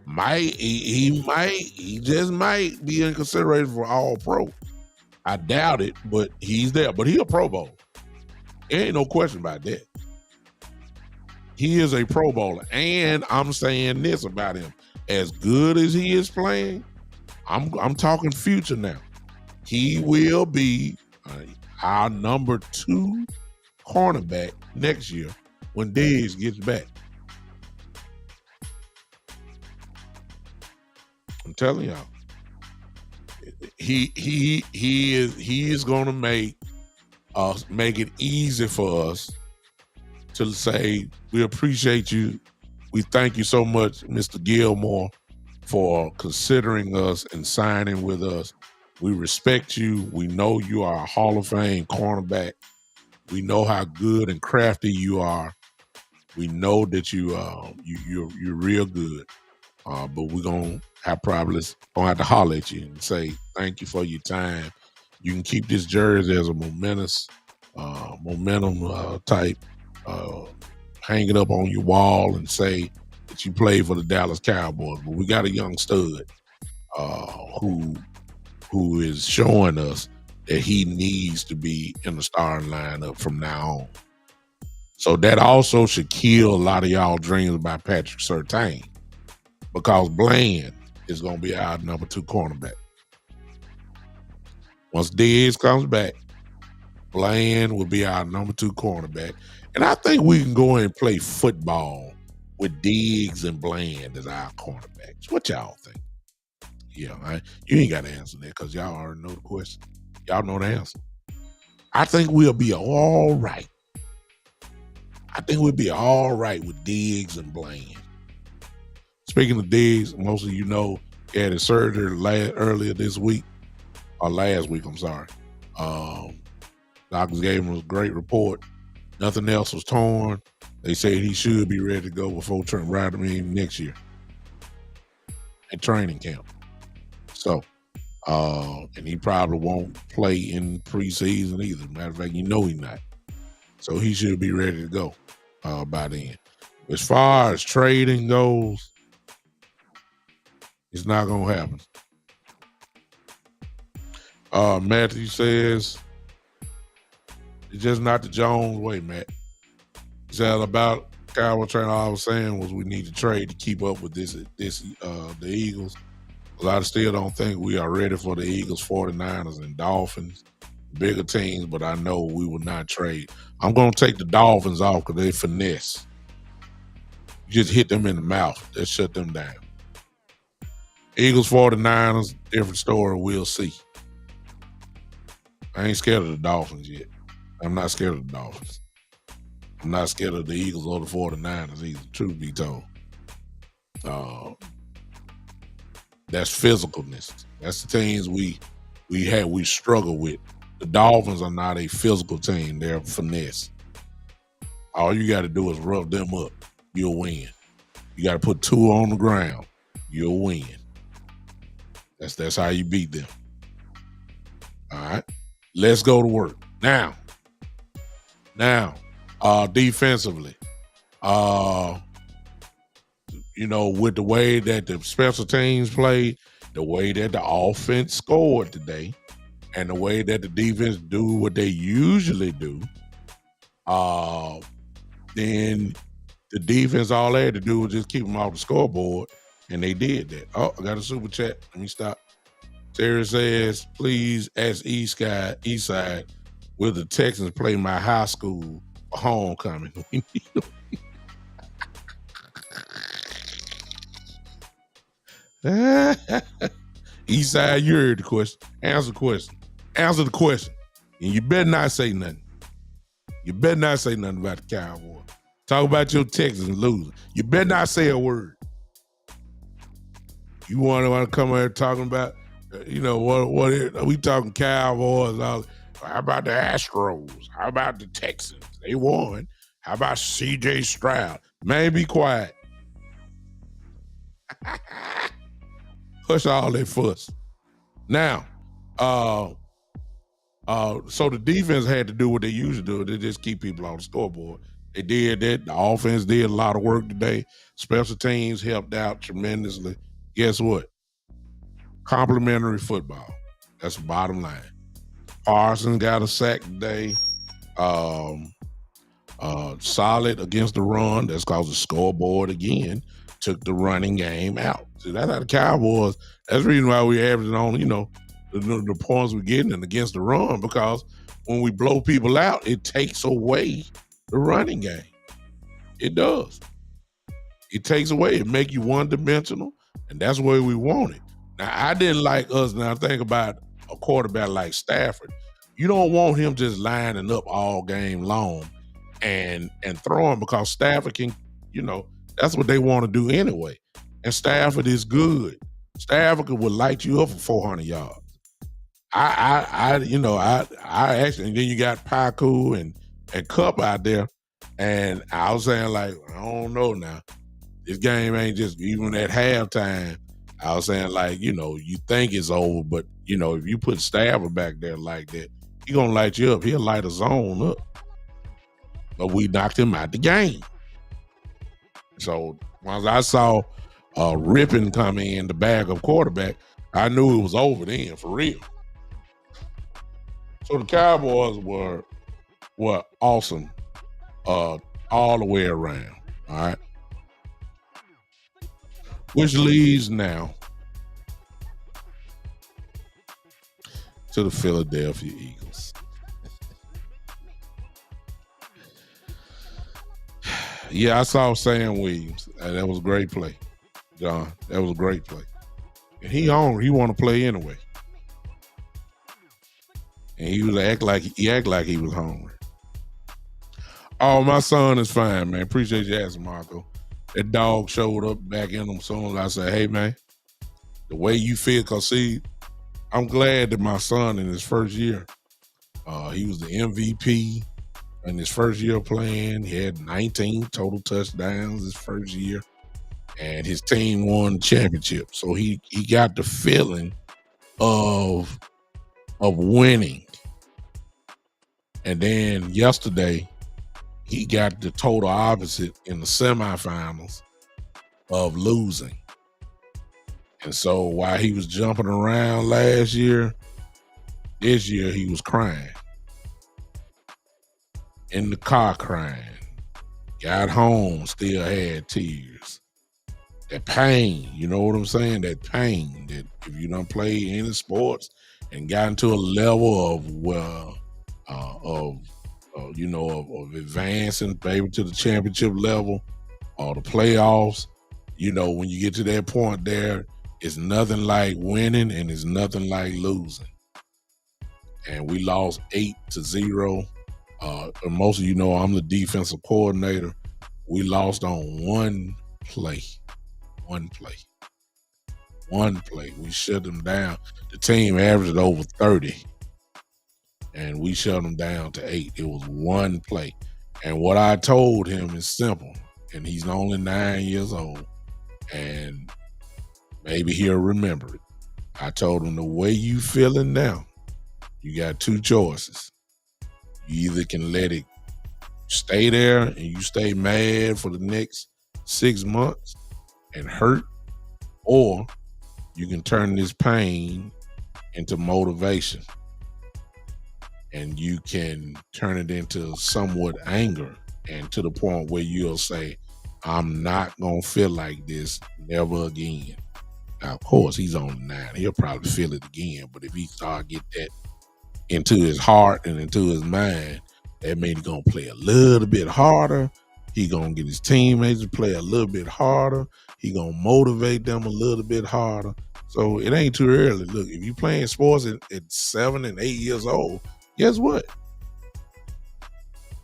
he just might be in consideration for all pro. I doubt it, but he's there. But he a Pro Bowl. There ain't no question about that. He is a Pro Bowler. And I'm saying this about him. As good as he is playing, I'm talking future now. He will be our number 2 cornerback next year when Diggs gets back. I'm telling y'all. He is going to make it easy for us to say we appreciate you. We thank you so much, Mr. Gilmore, for considering us and signing with us. We respect you. We know you are a Hall of Fame cornerback. We know how good and crafty you are. We know that you're real good. But we're gonna have to holler at you and say thank you for your time. You can keep this jersey as a momentum type. Hang it up on your wall and say that you played for the Dallas Cowboys. But we got a young stud who is showing us that he needs to be in the starting lineup from now on. So that also should kill a lot of y'all dreams about Patrick Surtain, because Bland is going to be our number 2 cornerback. Once Diggs comes back, Bland will be our number 2 cornerback. And I think we can go and play football with Diggs and Bland as our cornerbacks. What y'all think? Yeah, you ain't got to answer that because y'all already know the question. Y'all know the answer. I think we'll be all right. I think we'll be all right with Diggs and Bland. Speaking of Diggs, most of you know he had his surgery earlier this week, or last week, I'm sorry. Doctors gave him a great report. Nothing else was torn. They said he should be ready to go before next year at training camp. So, and he probably won't play in preseason either. Matter of fact, he's not. So he should be ready to go by then. As far as trading goes, it's not going to happen. Matthew says, it's just not the Jones way, Matt. It's all about Cowboy trainer. All I was saying was we need to trade to keep up with the Eagles. I still don't think we are ready for the Eagles, 49ers, and Dolphins, bigger teams, but I know we will not trade. I'm going to take the Dolphins off because they finesse. You just hit them in the mouth. That shut them down. Eagles, 49ers, different story. We'll see. I ain't scared of the Dolphins yet. I'm not scared of the Dolphins. I'm not scared of the Eagles or the 49ers either, truth be told. That's physicalness. That's the things we struggle with. The Dolphins are not a physical team. They're finesse. All you got to do is rub them up. You'll win. You got to put two on the ground. You'll win. That's how you beat them. All right. Let's go to work. Now, defensively, with the way that the special teams played, the way that the offense scored today, and the way that the defense do what they usually do, then the defense, all they had to do was just keep them off the scoreboard, and they did that. Oh, I got a super chat. Let me stop. Terry says, please ask Eastside, will the Texans play my high school for homecoming? Eastside, you heard the question. Answer the question. Answer the question. And you better not say nothing. You better not say nothing about the Cowboys. Talk about your Texans losing. You better not say a word. You want to come here talking about, what are we talking Cowboys? How about the Astros? How about the Texans? They won. How about C.J. Stroud? Man, be quiet. Hush all that fuss. Now, so the defense had to do what they usually do. They just keep people on the scoreboard. They did that. The offense did a lot of work today. Special teams helped out tremendously. Guess what? Complimentary football. That's the bottom line. Parsons got a sack today. Solid against the run. That's because the scoreboard again took the running game out. See, that's how the Cowboys. That's the reason why we're averaging on, the points we're getting against the run, because when we blow people out, it takes away the running game. It does. It takes away. It make you one-dimensional, and that's where we want it. Now, I didn't like us. Now, think about a quarterback like Stafford. You don't want him just lining up all game long and throwing, because Stafford can, that's what they want to do anyway. And Stafford is good. Stafford would light you up for 400 yards. I actually, and then you got Paku and Cup out there, and I was saying, like, I don't know now. This game ain't just, even at halftime, I was saying, like, you think it's over, but, if you put Stafford back there like that, he gonna light you up. He'll light a zone up. But we knocked him out the game. So once I saw Rippin come in the bag of quarterback, I knew it was over then, for real. So the Cowboys were awesome all the way around. All right. Which leads now to the Philadelphia Eagles. Yeah, I saw Sam Williams. That was a great play, John. That was a great play. And he want to play anyway. And he act like he was hungry. Oh, my son is fine, man. Appreciate you asking, Marco. That dog showed up back in him soon as I said, hey, man, the way you feel, because see, I'm glad that my son in his first year, he was the MVP in his first year playing. He had 19 total touchdowns his first year, and his team won the championship. So he got the feeling of winning. And then yesterday, he got the total opposite in the semifinals of losing. And so while he was jumping around last year, this year he was crying. In the car crying. Got home, still had tears. That pain, you know what I'm saying? That pain that if you don't play any sports and got into a level of advancing maybe to the championship level or the playoffs, when you get to that point there, it's nothing like winning and it's nothing like losing. And we lost 8-0 And most of you know I'm the defensive coordinator. We lost on one play. One play. One play. We shut them down. The team averaged over 30, and we shut them down to 8. It was one play. And what I told him is simple, and he's only 9 years old, and maybe he'll remember it. I told him, the way you feeling now, you got two choices. You either can let it stay there and you stay mad for the next 6 months and hurt, or you can turn this pain into motivation, and you can turn it into somewhat anger, and to the point where you'll say, I'm not going to feel like this never again. Now, of course, he's on 9. He'll probably feel it again, but if he start get that into his heart and into his mind, that means he's going to play a little bit harder. He's going to get his teammates to play a little bit harder. He's going to motivate them a little bit harder. So it ain't too early. Look, if you're playing sports at 7 and 8 years old, guess what?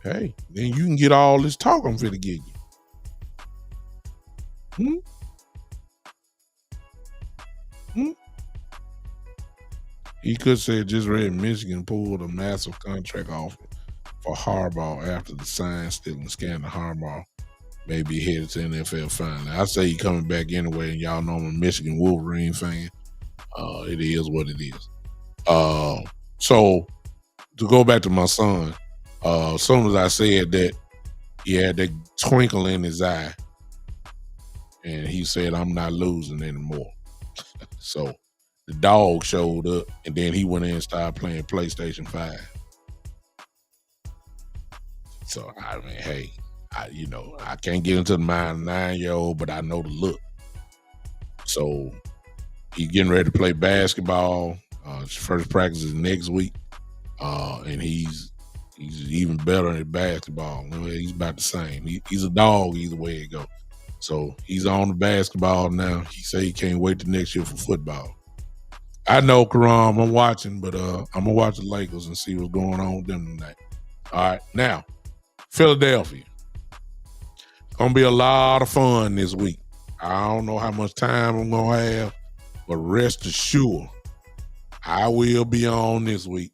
Hey, then you can get all this talk I'm finna give you. He could say just read Michigan pulled a massive contract offer for Harbaugh after the sign-stealing scandal. Harbaugh may be headed to NFL finally. I say he coming back anyway, and y'all know I'm a Michigan Wolverine fan. It is what it is. So to go back to my son, as soon as I said that, he had that twinkle in his eye, and he said, I'm not losing anymore. So the dog showed up, and then he went in and started playing PlayStation 5. So, I mean, hey, I can't get into the mind of a 9-year-old, but I know the look. So he's getting ready to play basketball. His first practice is next week, and he's even better at basketball. He's about the same. He's a dog either way it goes. So he's on the basketball now. He said he can't wait till next year for football. I know, Karam, I'm watching, but I'm going to watch the Lakers and see what's going on with them tonight. All right, now, Philadelphia. Going to be a lot of fun this week. I don't know how much time I'm going to have, but rest assured, I will be on this week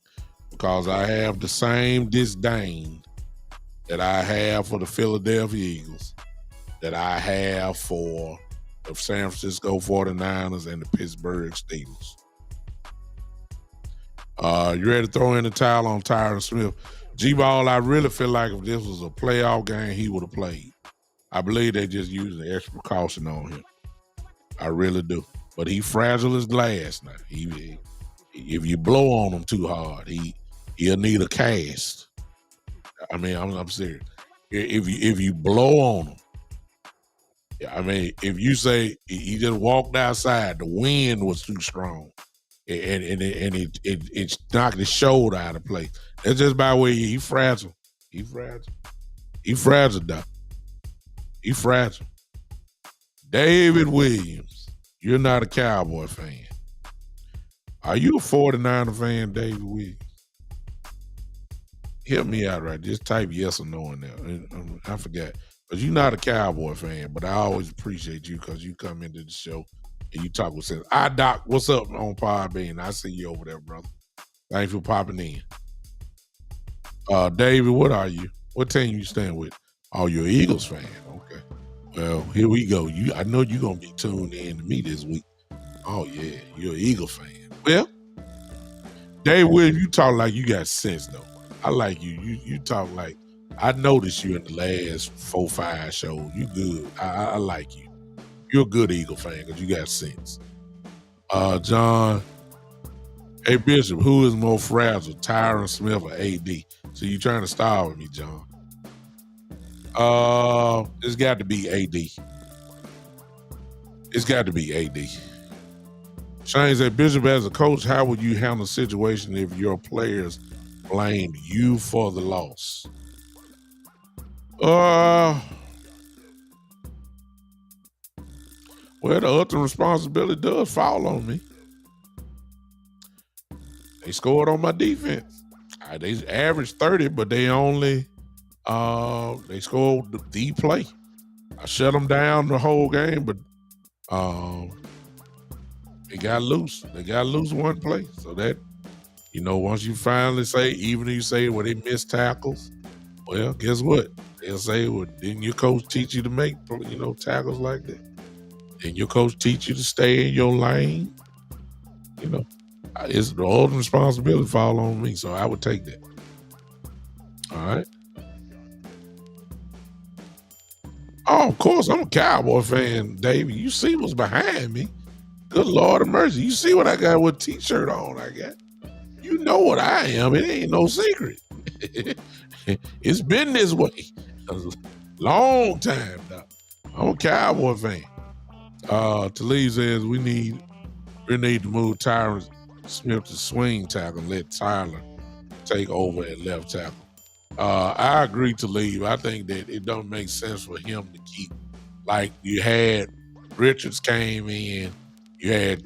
because I have the same disdain that I have for the Philadelphia Eagles, that I have for the San Francisco 49ers and the Pittsburgh Steelers. You ready to throw in the towel on Tyron Smith? G-Ball, I really feel like if this was a playoff game, he would have played. I believe they just used an extra precaution on him. I really do. But he's fragile as glass now. If you blow on him too hard, he'll need a cast. I mean, I'm serious. If you blow on him, I mean, if you say he just walked outside, the wind was too strong, and it knocked his shoulder out of place. That's just by the way he's fragile. He's fragile, Doc. He's fragile. David Williams, you're not a Cowboy fan. Are you a 49er fan, David Williams? Help me out right. Just type yes or no in there. I forgot. Because you're not a Cowboy fan, but I always appreciate you because you come into the show and you talk with sense. Doc, what's up on Podbean? I see you over there, brother. Thanks for popping in. David, what are you? What team you stand with? Oh, you're an Eagles fan. Okay. Well, here we go. I know you're going to be tuned in to me this week. Oh, yeah. You're an Eagle fan. Well, Dave Williams, you talk like you got sense, though. I like you. You talk like, I noticed you in the last 4-5 shows. You good. I like you. You're a good Eagle fan because you got sense. John, hey, Bishop, who is more fragile, Tyron Smith or AD? So you trying to start with me, John? It's got to be AD. It's got to be AD. Shane said, Bishop, as a coach, how would you handle a situation if your players blamed you for the loss? Well, the ultimate responsibility does fall on me. They scored on my defense. They averaged 30, but they only they scored the play. I shut them down the whole game, but they got loose. They got loose one play. So that, once you finally say, even if you say, well, they missed tackles, well, guess what? They'll say, well, didn't your coach teach you to make, tackles like that? Didn't your coach teach you to stay in your lane? It's the ultimate responsibility fall on me, so I would take that. All right. Oh, of course, I'm a Cowboy fan, Davey. You see what's behind me. Good Lord of mercy. You see what I got with T-shirt on I got. You know what I am. It ain't no secret. It's been this way. A long time now. I'm a Cowboy fan. Talib says we need to move Tyron Smith to swing tackle and let Tyler take over at left tackle. I agree to leave. I think that it don't make sense for him to keep, like you had Richards came in, you had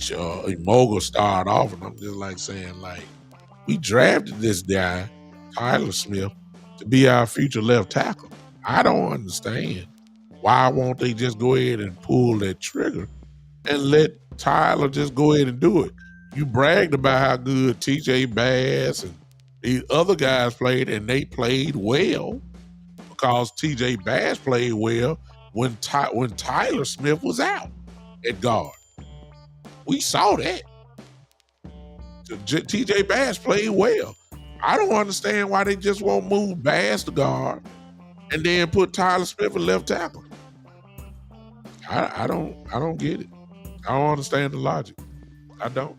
Mogul start off, and I'm just like saying, like, we drafted this guy, Tyler Smith, to be our future left tackle. I don't understand why won't they just go ahead and pull that trigger and let Tyler just go ahead and do it. You bragged about how good TJ Bass and these other guys played, and they played well because TJ Bass played well when Tyler Smith was out at guard. We saw that. TJ Bass played well. I don't understand why they just won't move Bass to guard and then put Tyler Smith at left tackle. I don't get it. I don't understand the logic. I don't.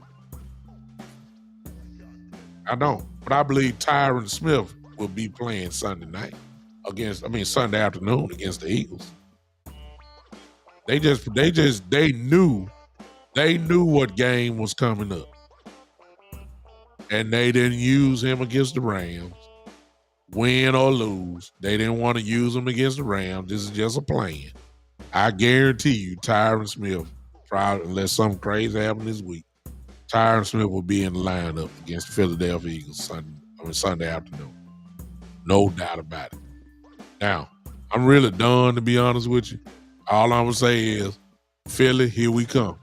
But I believe Tyron Smith will be playing Sunday afternoon against the Eagles. They knew what game was coming up. And they didn't use him against the Rams. Win or lose, they didn't want to use him against the Rams. This is just a plan. I guarantee you, Tyron Smith, probably, unless something crazy happened this week, Tyron Smith will be in the lineup against the Philadelphia Eagles Sunday afternoon. No doubt about it. Now, I'm really done, to be honest with you. All I'm going to say is, Philly, here we come.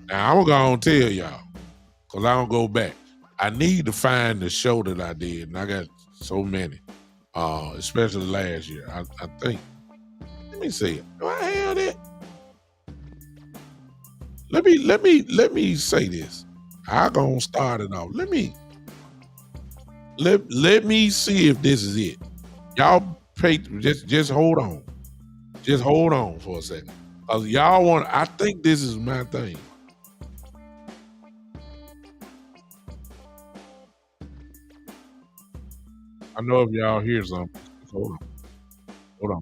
Now, I'm going to tell y'all, because I don't go back. I need to find the show that I did, and I got so many, especially last year. I think. Let me see it. Do I have that? Let me say this. I'm gonna start it off. Let me see if this is it. Y'all just hold on. Just hold on for a second. Cause y'all I think this is my thing. I know if y'all hear something. Hold on.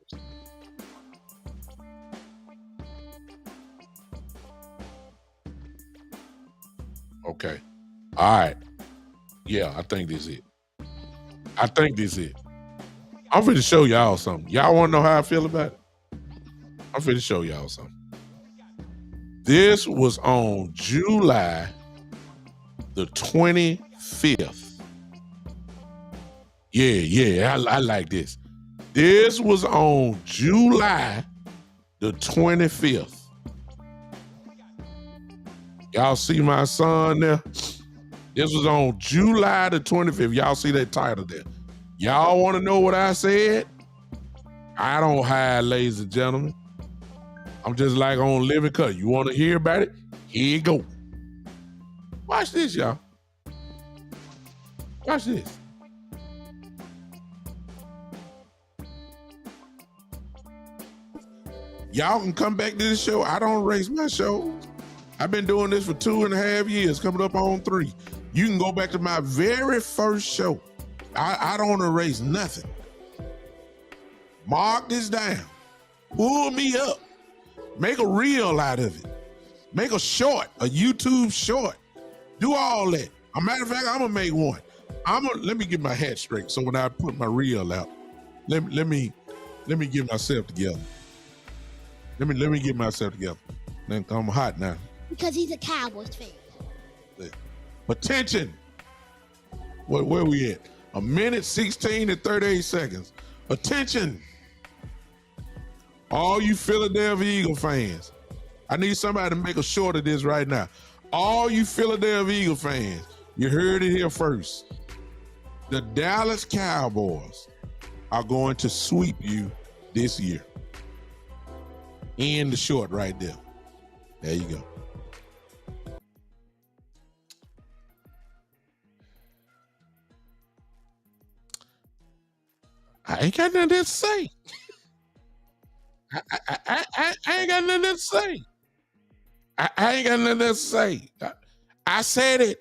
Okay. All right. Yeah, I think this is it. I'm finna show y'all something. Y'all want to know how I feel about it? I'm finna show y'all something. This was on July the 25th. Yeah, I like this. This was on July the 25th. Y'all see my son there? This was on July the 25th. Y'all see that title there? Y'all want to know what I said? I don't hide, ladies and gentlemen. I'm just like on Living Cut. You want to hear about it? Here you go. Watch this, y'all. Watch this. Y'all can come back to this show. I don't erase my show. I've been doing this for 2.5 years, coming up on 3. You can go back to my very first show. I don't erase nothing. Mark this down. Pull me up. Make a reel out of it. Make a short, a YouTube short. Do all that. As a matter of fact, I'm gonna make one. Let me get my hat straight. So when I put my reel out, let me get myself together. Let me get myself together. Then I'm hot now.
Because he's a Cowboys fan.
Attention. Where we at? 1 minute, 16 and 38 seconds. Attention, all you Philadelphia Eagle fans. I need somebody to make a short of this right now. All you Philadelphia Eagle fans, you heard it here first. The Dallas Cowboys are going to sweep you this year. End the short right there. There you go. I ain't got nothing to say. I ain't got nothing to say. I ain't got nothing to say. I said it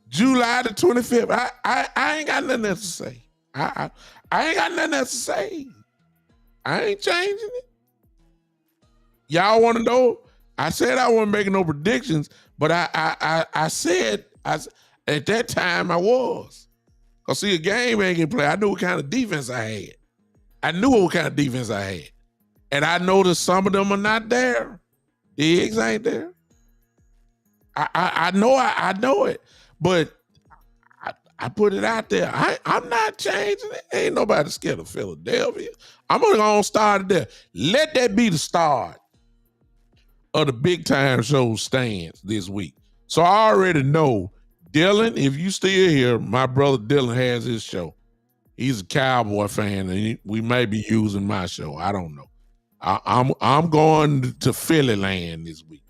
July the 25th. I ain't got nothing else to say. I ain't got nothing else to say. I ain't changing it. Y'all want to know? I said I wasn't making no predictions, but I said at that time I was. Cause see, a game ain't gonna play. I knew what kind of defense I had. And I know that some of them are not there. The eggs ain't there. I know it, but I put it out there. I'm not changing it. Ain't nobody scared of Philadelphia. I'm gonna start there. Let that be the start of the big time show stands this week. So I already know, Dylan, if you still here, my brother Dylan has his show. He's a Cowboy fan, and we may be using my show. I don't know. I'm going to Philly land this week.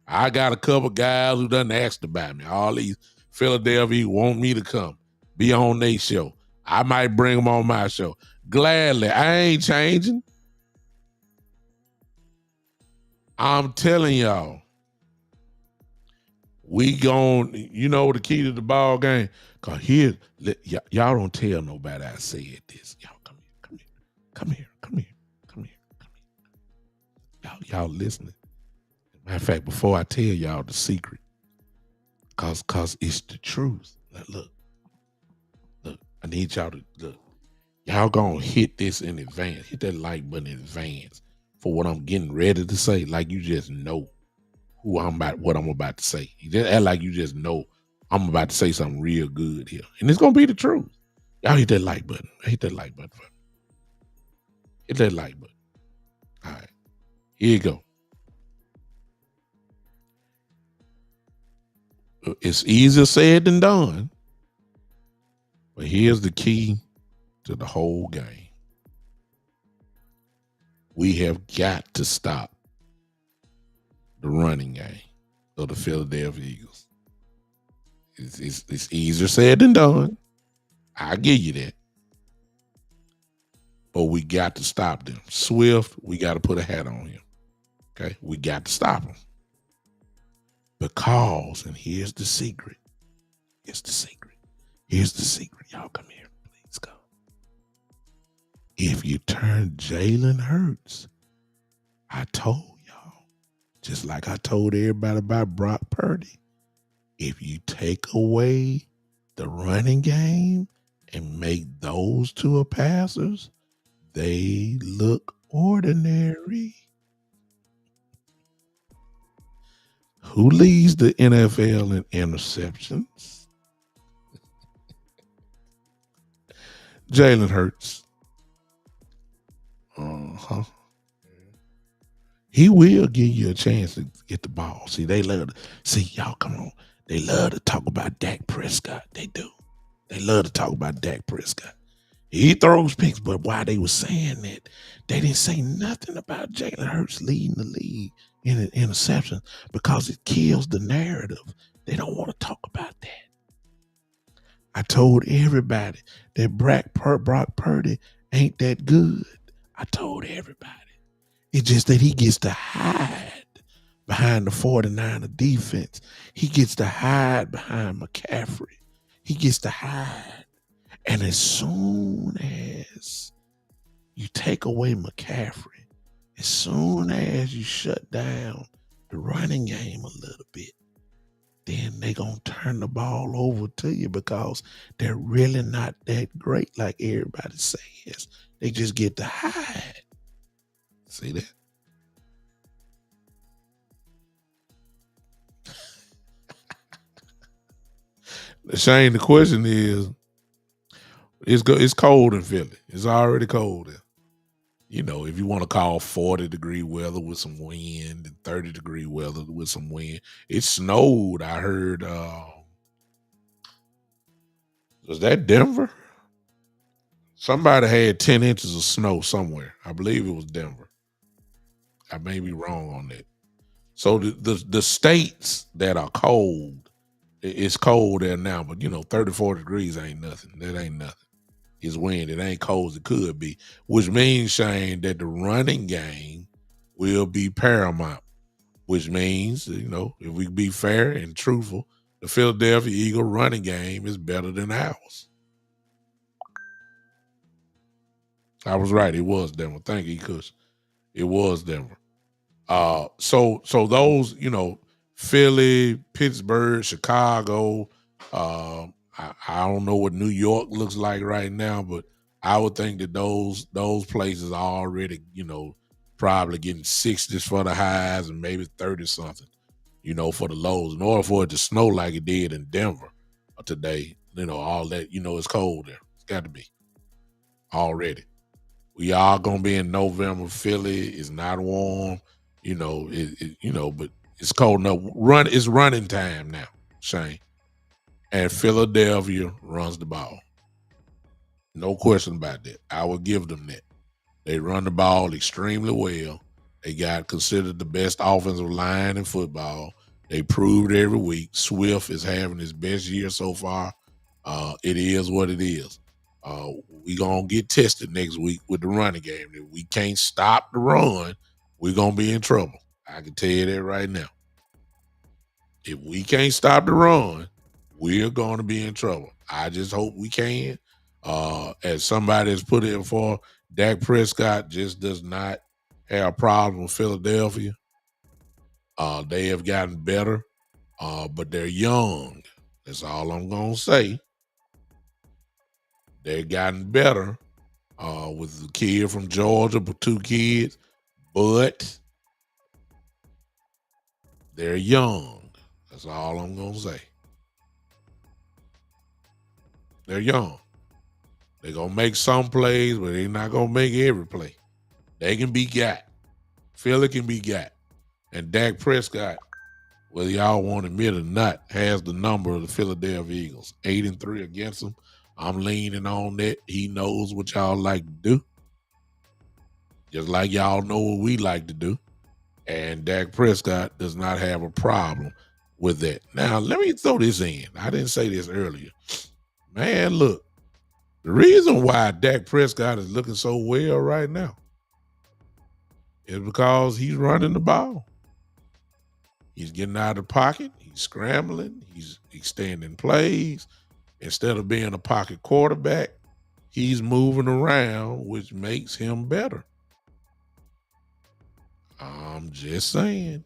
I got a couple guys who done asked about me. All these Philadelphia want me to come be on their show. I might bring them on my show. Gladly. I ain't changing. I'm telling y'all, we gon', you know the key to the ball game? Cause here, y'all don't tell nobody I said this. Y'all come here. Y'all listening. Matter of fact, before I tell y'all the secret, cause it's the truth. Look, I need y'all to look. Y'all gonna hit this in advance. Hit that like button in advance for what I'm getting ready to say. Like you just know what I'm about to say. You just act like you just know I'm about to say something real good here. And it's gonna be the truth. Y'all hit that like button. Hit that like button. Hit that like button. All right. Here you go. It's easier said than done. But here's the key to the whole game. We have got to stop the running game of the Philadelphia Eagles. It's easier said than done. I give you that. But we got to stop them. Swift, we got to put a hat on him. Okay? We got to stop him. Because, and here's the secret. Here's the secret. Y'all come here. Please come. If you turn Jalen Hurts, I told y'all, just like I told everybody about Brock Purdy, if you take away the running game and make those two a passers, they look ordinary. Who leads the NFL in interceptions? Jalen Hurts. He will give you a chance to get the ball. See, y'all come on. They love to talk about Dak Prescott. They do. They love to talk about Dak Prescott. He throws picks, but while they were saying that, they didn't say nothing about Jalen Hurts leading the league in an interception because it kills the narrative. They don't want to talk about that. I told everybody that Brock Purdy ain't that good. I told everybody. It's just that he gets to hide behind the 49er defense. He gets to hide behind McCaffrey. He gets to hide. And as soon as you take away McCaffrey, as soon as you shut down the running game a little bit, then they're going to turn the ball over to you because they're really not that great like everybody says. They just get to hide. See that? Shane, the question is, it's cold in Philly. It's already cold there. You know, if you want to call 40-degree weather with some wind and 30-degree weather with some wind. It snowed. I heard was that Denver? Somebody had 10 inches of snow somewhere. I believe it was Denver. I may be wrong on that. So the states that are cold, it's cold there now, but 34 degrees ain't nothing. That ain't nothing. It's wind. It ain't cold as it could be, which means, Shane, that the running game will be paramount, which means, if we be fair and truthful, the Philadelphia Eagle running game is better than ours. I was right. It was Denver. Thank you, Kush. It was Denver. So those, Philly, Pittsburgh, Chicago. I don't know what New York looks like right now, but I would think that those places are already, probably getting 60s for the highs and maybe 30 something, for the lows. In order for it to snow like it did in Denver today, all that, it's cold there. It's got to be already. We are gonna be in November. Philly is not warm, but it's cold enough. It's running time now, Shane. And Philadelphia runs the ball. No question about that. I will give them that. They run the ball extremely well. They got considered the best offensive line in football. They proved every week. Swift is having his best year so far. It is what it is. We gonna get tested next week with the running game. If we can't stop the run, we're gonna be in trouble. I can tell you that right now. If we can't stop the run, we're gonna be in trouble. I just hope we can. As somebody has put in for, Dak Prescott just does not have a problem with Philadelphia. They have gotten better, but they're young. That's all I'm gonna say. They've gotten better with the kid from Georgia, but 2 kids, but they're young. That's all I'm gonna say. They're young. They're gonna make some plays, but they're not gonna make every play. They can be got. Philly can be got. And Dak Prescott, whether y'all want to admit it or not, has the number of the Philadelphia Eagles. 8-3 against them. I'm leaning on that. He knows what y'all like to do. Just like y'all know what we like to do. And Dak Prescott does not have a problem with that. Now, let me throw this in. I didn't say this earlier. Man, look, the reason why Dak Prescott is looking so well right now is because he's running the ball. He's getting out of the pocket. He's scrambling. He's extending plays. Instead of being a pocket quarterback, he's moving around, which makes him better. I'm just saying.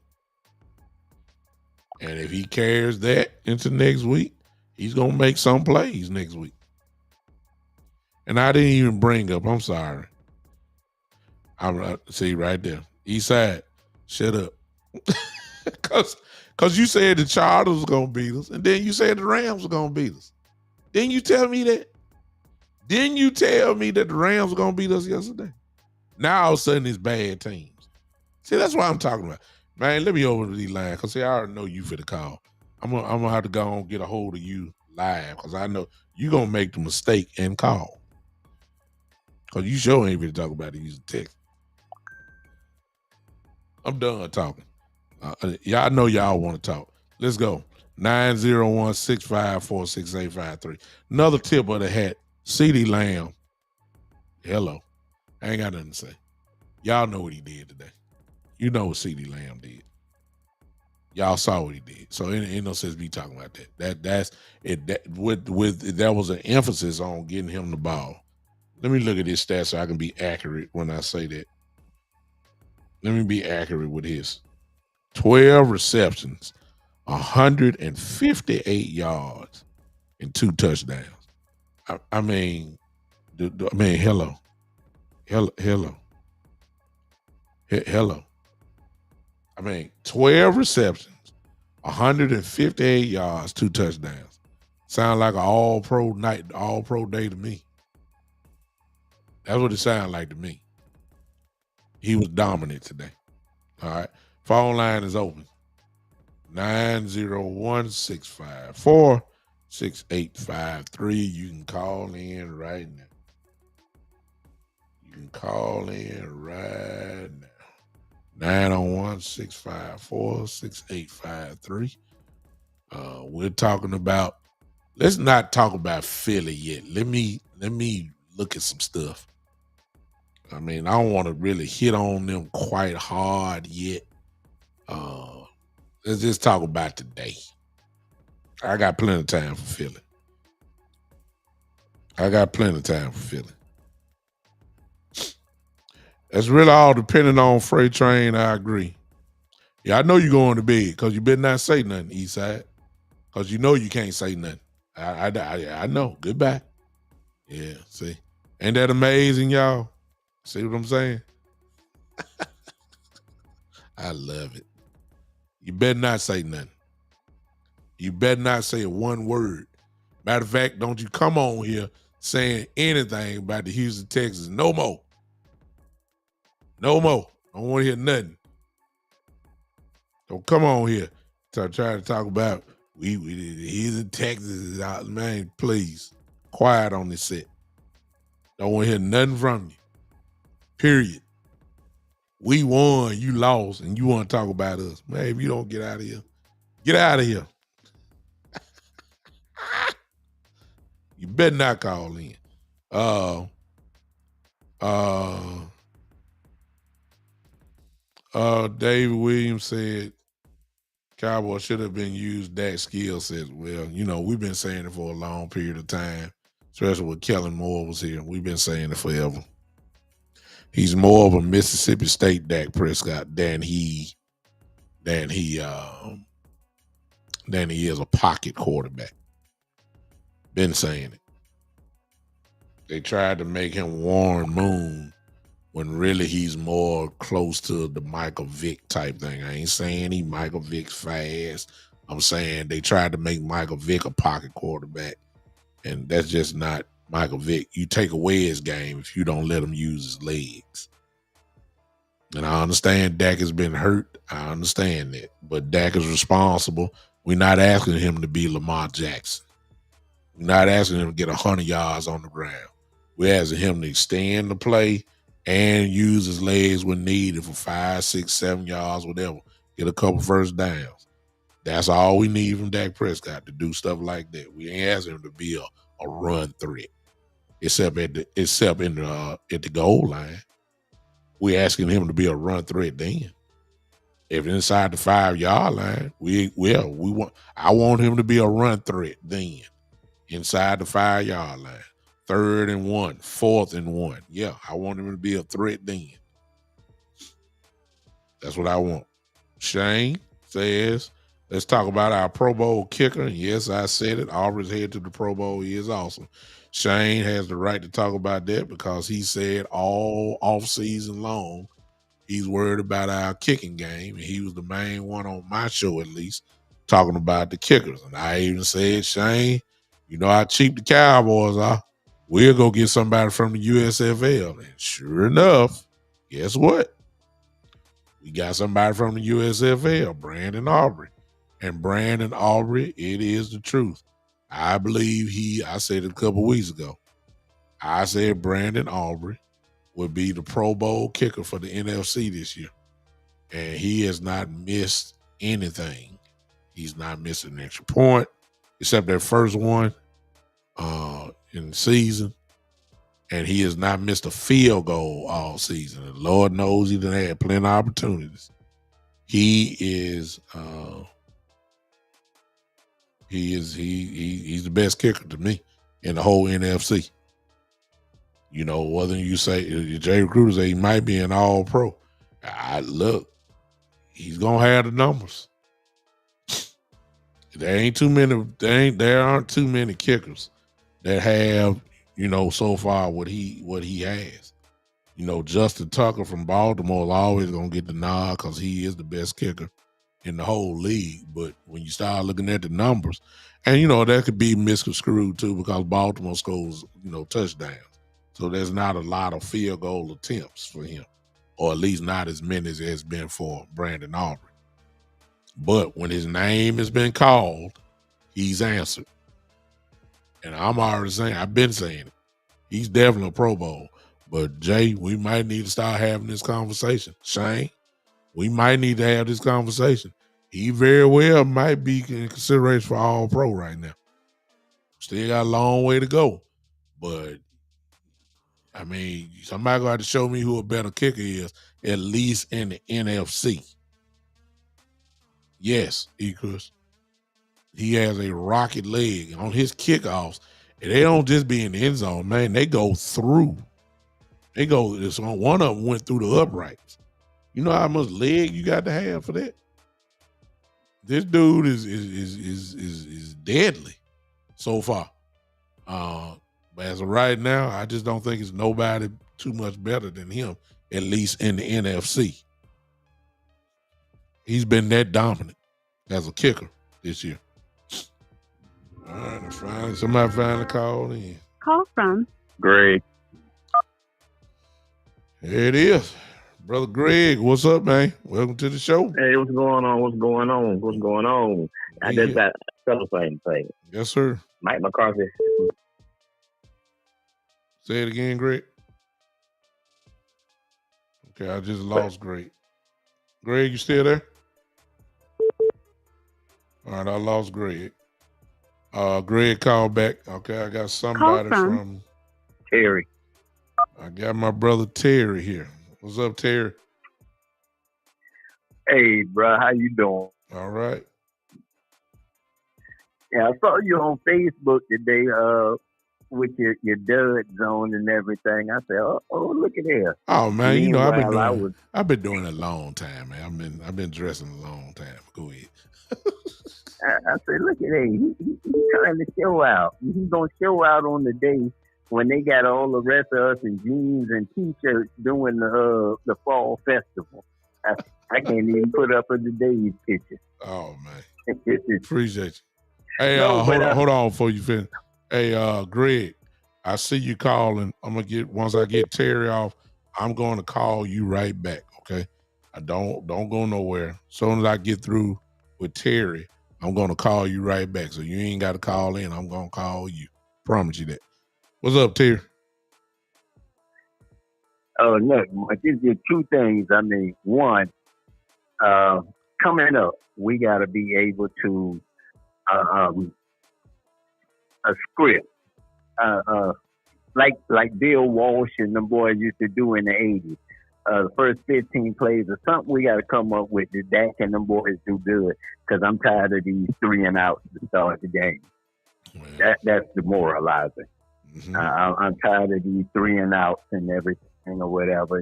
And if he carries that into next week, he's going to make some plays next week. And I didn't even bring up, I'm sorry. See right there. Eastside, shut up. Because you said the Chargers was going to beat us, and then you said the Rams were going to beat us. Didn't you tell me that? Didn't you tell me that the Rams were going to beat us yesterday? Now all of a sudden it's bad teams. See, that's what I'm talking about. Man, let me open these lines because I already know you for the call. I'm gonna have to go and get a hold of you live because I know you're gonna make the mistake and call. Because you sure ain't ready to talk about it using text. I'm done talking. Y'all know y'all want to talk. Let's go. 901-654-6853. Another tip of the hat. CeeDee Lamb. Hello. I ain't got nothing to say. Y'all know what he did today. You know what CeeDee Lamb did. Y'all saw what he did. So ain't no sense me talking about that. That's it. That was an emphasis on getting him the ball. Let me look at his stats so I can be accurate when I say that. Let me be accurate with his 12 receptions, 158 yards, and 2 touchdowns. I mean, hello. I mean, 12 receptions, 158 yards, 2 touchdowns. Sound like an all-pro night, all-pro day to me. That's what it sounded like to me. He was dominant today. All right. Phone line is open. 901-654-6853. You can call in right now. You can call in right now. 901-654-6853. We're talking about, let's not talk about Philly yet. Let me look at some stuff. I mean, I don't want to really hit on them quite hard yet. Let's just talk about today. I got plenty of time for Philly. That's really all depending on Freight Train. I agree. Yeah, I know you're going to bed because you better not say nothing, Eastside, because you know you can't say nothing. I know. Goodbye. Yeah, see. Ain't that amazing, y'all? See what I'm saying? I love it. You better not say nothing. You better not say one word. Matter of fact, don't you come on here saying anything about the Houston Texans. No more. No more. I don't want to hear nothing. Don't come on here try to talk about the Houston Texans is out. Man, please. Quiet on this set. Don't want to hear nothing from you. Period. We won, you lost, and you want to talk about us. Man, if you don't get out of here, get out of here. You better not call in. David Williams said Cowboys should have been used that skill set. Well, we've been saying it for a long period of time, especially when Kellen Moore was here. We've been saying it forever. He's more of a Mississippi State Dak Prescott than he is a pocket quarterback. Been saying it. They tried to make him Warren Moon when really he's more close to the Michael Vick type thing. I ain't saying he Michael Vick's fast. I'm saying they tried to make Michael Vick a pocket quarterback, and that's just not Michael Vick. You take away his game if you don't let him use his legs. And I understand Dak has been hurt. I understand that. But Dak is responsible. We're not asking him to be Lamar Jackson. We're not asking him to get 100 yards on the ground. We're asking him to extend the play and use his legs when needed for 5, 6, 7 yards, whatever. Get a couple first downs. That's all we need from Dak Prescott, to do stuff like that. We ain't asking him to be a run threat, except at the goal line. We're asking him to be a run threat then. If inside the 5-yard line, I want him to be a run threat then. Inside the 5-yard line. 3rd and 1, 4th and 1. Yeah, I want him to be a threat then. That's what I want. Shane says, let's talk about our Pro Bowl kicker. Yes, I said it. Auburn's head to the Pro Bowl. He is awesome. Shane has the right to talk about that because he said all offseason long he's worried about our kicking game, and he was the main one on my show, at least, talking about the kickers. And I even said, Shane, you know how cheap the Cowboys are. We'll go get somebody from the USFL. And sure enough, guess what? We got somebody from the USFL, Brandon Aubrey. And Brandon Aubrey, it is the truth. I believe I said it a couple weeks ago. I said Brandon Aubrey would be the Pro Bowl kicker for the NFC this year. And he has not missed anything. He's not missing an extra point, except that first one in the season. And he has not missed a field goal all season. And Lord knows he done had plenty of opportunities. He's the best kicker to me in the whole NFC. Whether you say Jay Recruiter say he might be an all-pro. Look, he's gonna have the numbers. There aren't too many kickers that have, so far what he has. Justin Tucker from Baltimore is always gonna get the nod because he is the best kicker. in the whole league. But when you start looking at the numbers, and that could be misconstrued too because Baltimore scores, touchdowns. So there's not a lot of field goal attempts for him, or at least not as many as has been for Brandon Aubrey. But when his name has been called, he's answered. And I'm already saying, I've been saying it. He's definitely a Pro Bowl. But Jay, we might need to start having this conversation. Shane, we might need to have this conversation. He very well might be in consideration for All Pro right now. Still got a long way to go. But I mean, somebody gonna have to show me who a better kicker is, at least in the NFC. Yes, Chris. He has a rocket leg on his kickoffs. And they don't just be in the end zone, man. They go through. One of them went through the uprights. You know how much leg you got to have for that? This dude is deadly so far. But as of right now, I just don't think it's nobody too much better than him, at least in the NFC. He's been that dominant as a kicker this year. All right, somebody finally called in.
Call from
Greg.
There it is. Brother Greg, what's up, man? Welcome to the show.
Hey, what's going on? I just got cellophane thing.
Yes, sir.
Mike McCarthy.
Say it again, Greg. Okay, I just lost Greg. Greg, you still there? All right, I lost Greg. Greg called back. Okay, I got somebody from
Terry.
I got my brother Terry here. What's up, Terry?
Hey, bro, how you doing?
All right.
Yeah, I saw you on Facebook today with your dud zone and everything. I said, oh look at that.
Oh man, I've been doing it a long time, man. I've been dressing a long time. Go ahead.
I said, look at that. He's trying to show out. He's gonna show out on the day when they got all the rest of us in jeans and t-shirts doing the fall festival. I can't even put up a today's picture.
Oh man, appreciate you. Hey, hold on before you finish. Hey, Greg, I see you calling. Once I get Terry off, I'm going to call you right back. Okay, I don't go nowhere. As soon as I get through with Terry, I'm going to call you right back. So you ain't got to call in. I'm going to call you. Promise you that. What's up, Terry?
Oh, look, just two things. I mean, one, coming up, we got to be able to a script, like Bill Walsh and them boys used to do in the 80s. The first 15 plays or something we got to come up with that Dak and them boys do good, because I'm tired of these 3 and outs to start the game. That's demoralizing. Mm-hmm. I'm tired of these 3 and outs and everything or whatever.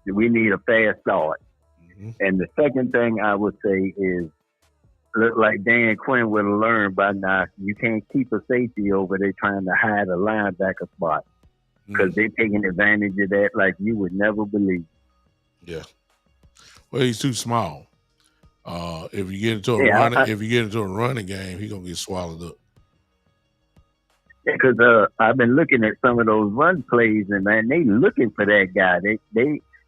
We need a fast start. Mm-hmm. And the second thing I would say is, look like Dan Quinn would have learned by now, you can't keep a safety over there trying to hide a linebacker spot, because they're taking advantage of that like you would never believe.
Yeah. Well, he's too small. If you get into a running game, he's gonna get swallowed up.
Because I've been looking at some of those run plays, and man, they looking for that guy.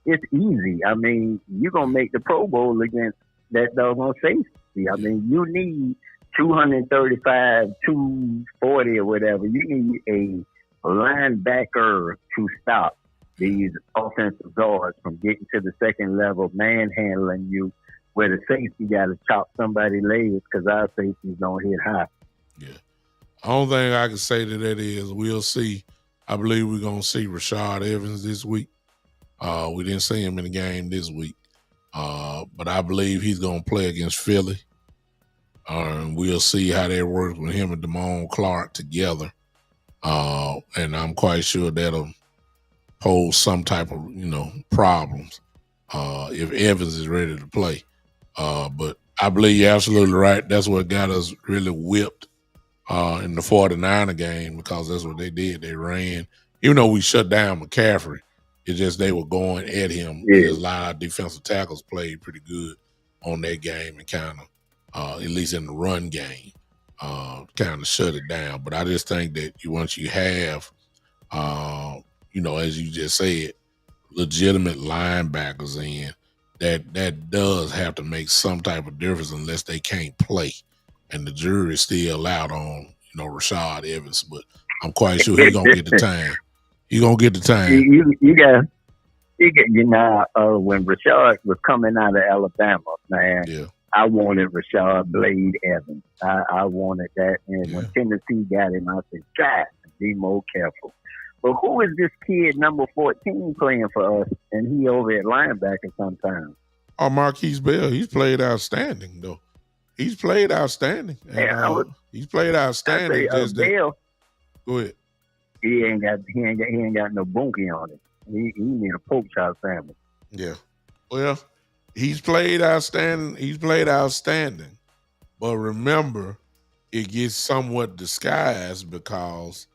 It's easy. I mean, you're gonna make the Pro Bowl against that doggone safety. I mean, you need 235, 240 or whatever. You need a linebacker to stop these offensive guards from getting to the second level, manhandling you, where the safety got to chop somebody's legs because our safeties don't hit high.
Yeah. The only thing I can say to that is we'll see. I believe we're going to see Rashad Evans this week. We didn't see him in the game this week. But I believe he's going to play against Philly. And we'll see how that works with him and Damone Clark together. And I'm quite sure that'll pose some type of, problems if Evans is ready to play. But I believe you're absolutely right. That's what got us really whipped in the 49er game, because that's what they did. They ran. Even though we shut down McCaffrey, it's just they were going at him. Yeah. A lot of defensive tackles played pretty good. on that game and kind of, at least in the run game, kind of shut it down. But I just think that once you have, as you just said, legitimate linebackers in, that does have to make some type of difference unless they can't play. And the jury is still out on, Rashad Evans, but I'm quite sure he's gonna get the time. He's gonna get the time.
When Rashad was coming out of Alabama, man,
Yeah.
I wanted Rashad Blade Evans. I wanted that. And when Tennessee got him, I said, God, be more careful. But who is this kid, number 14, playing for us? And he over at linebacker sometimes.
Oh, Marquise Bell. He's played outstanding, though. He's played outstanding. And, he's played outstanding.
Bell,
go ahead.
He ain't got no bunkie on it. He need a pork chop sandwich.
Yeah. Well, he's played outstanding. But remember, it gets somewhat disguised because,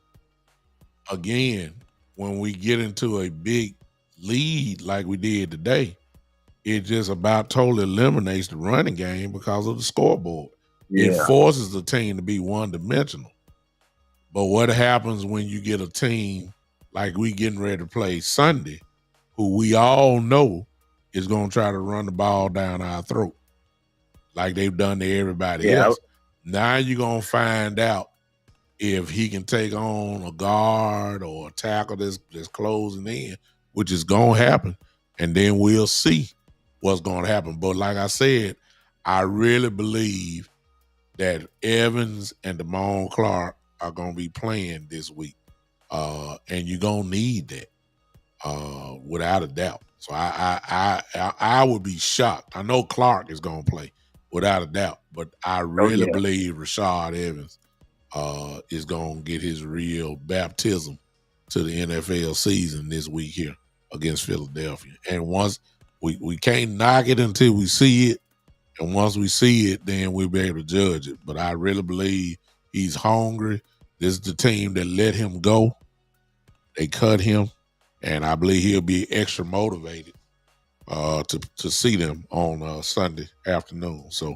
again, when we get into a big lead like we did today, it just about totally eliminates the running game because of the scoreboard. Yeah. It forces the team to be one-dimensional. But what happens when you get a team like we getting ready to play Sunday, who we all know is going to try to run the ball down our throat like they've done to everybody else? Now you're going to find out if he can take on a guard or a tackle that's closing in, which is going to happen, and then we'll see what's going to happen. But like I said, I really believe that Evans and Damone Clark are going to be playing this week, and you're going to need that without a doubt. So I would be shocked. I know Clark is going to play without a doubt, but I really believe Rashad Evans is going to get his real baptism to the NFL season this week here against Philadelphia. And once we can't knock it until we see it, and once we see it, then we'll be able to judge it. But I really believe he's hungry. This is the team that let him go. They cut him, and I believe he'll be extra motivated to see them on Sunday afternoon. So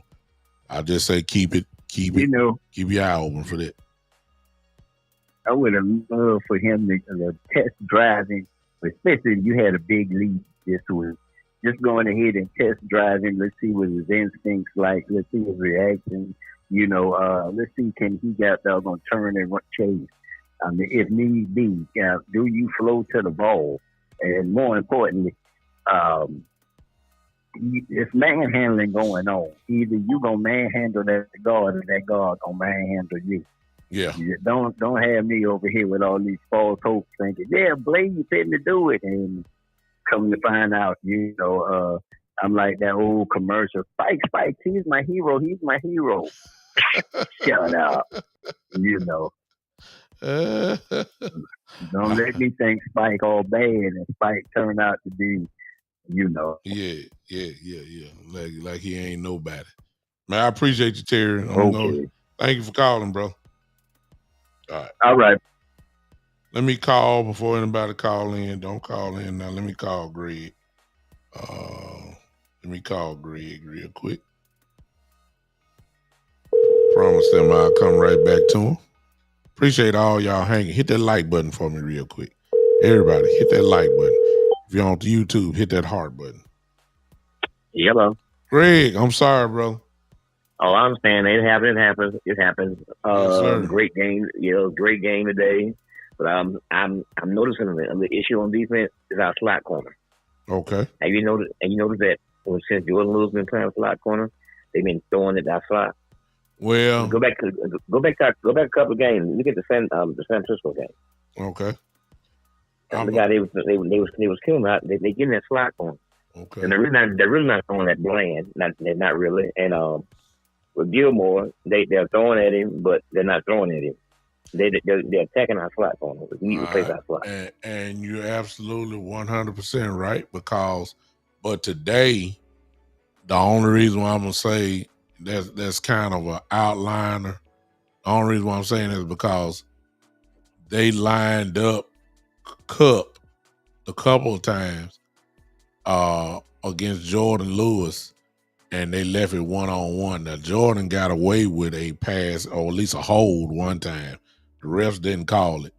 I just say keep your eye open for that.
I would have loved for him to test driving, especially if you had a big lead this week. Just going ahead and test driving. Let's see what his instincts like. Let's see his reaction. Let's see, can he get there going to turn and chase? I mean, if need be, do you flow to the ball? And more importantly, it's manhandling going on. Either you gonna manhandle that guard, or that guard gonna manhandle you.
Yeah.
Don't have me over here with all these false hopes, thinking, yeah, Blade, you fitting to do it, and come to find out, I'm like that old commercial. Spike, he's my hero. Shut up. Don't let me think Spike all bad and Spike turn out to be,
Yeah. Like he ain't nobody. Man, I appreciate you, Terry. Thank you for calling, bro.
All right.
Let me call before anybody call in. Don't call in now. Let me call Greg. Real quick. Promise them I'll come right back to him. Appreciate all y'all hanging. Hit that like button for me real quick. Everybody, hit that like button. If you're on YouTube, hit that heart button.
Hello.
Greg, I'm sorry, bro.
Oh, I understand. It happens.
Yes,
great game. Great game today. But I'm noticing the issue on defense is our slot corner.
Okay.
And you notice that since Jordan Lewis's been playing slot corner, they've been throwing it that slot.
Well,
go back a couple of games. Look at the San Francisco game.
Okay.
The guy they was killing out. They getting that slot corner.
Okay.
And they're really not throwing that Bland. Not really. And with Gilmore, they're throwing at him, but they're not throwing at him. They're attacking our slot corner. We need to replace our slot.
And you're absolutely 100% right but today, the only reason why I'm gonna say that's kind of an outliner. The only reason why I'm saying is because they lined up Cup a couple of times against Jordan Lewis, and they left it 1-on-1. Now Jordan got away with a pass or at least a hold one time. The refs didn't call it.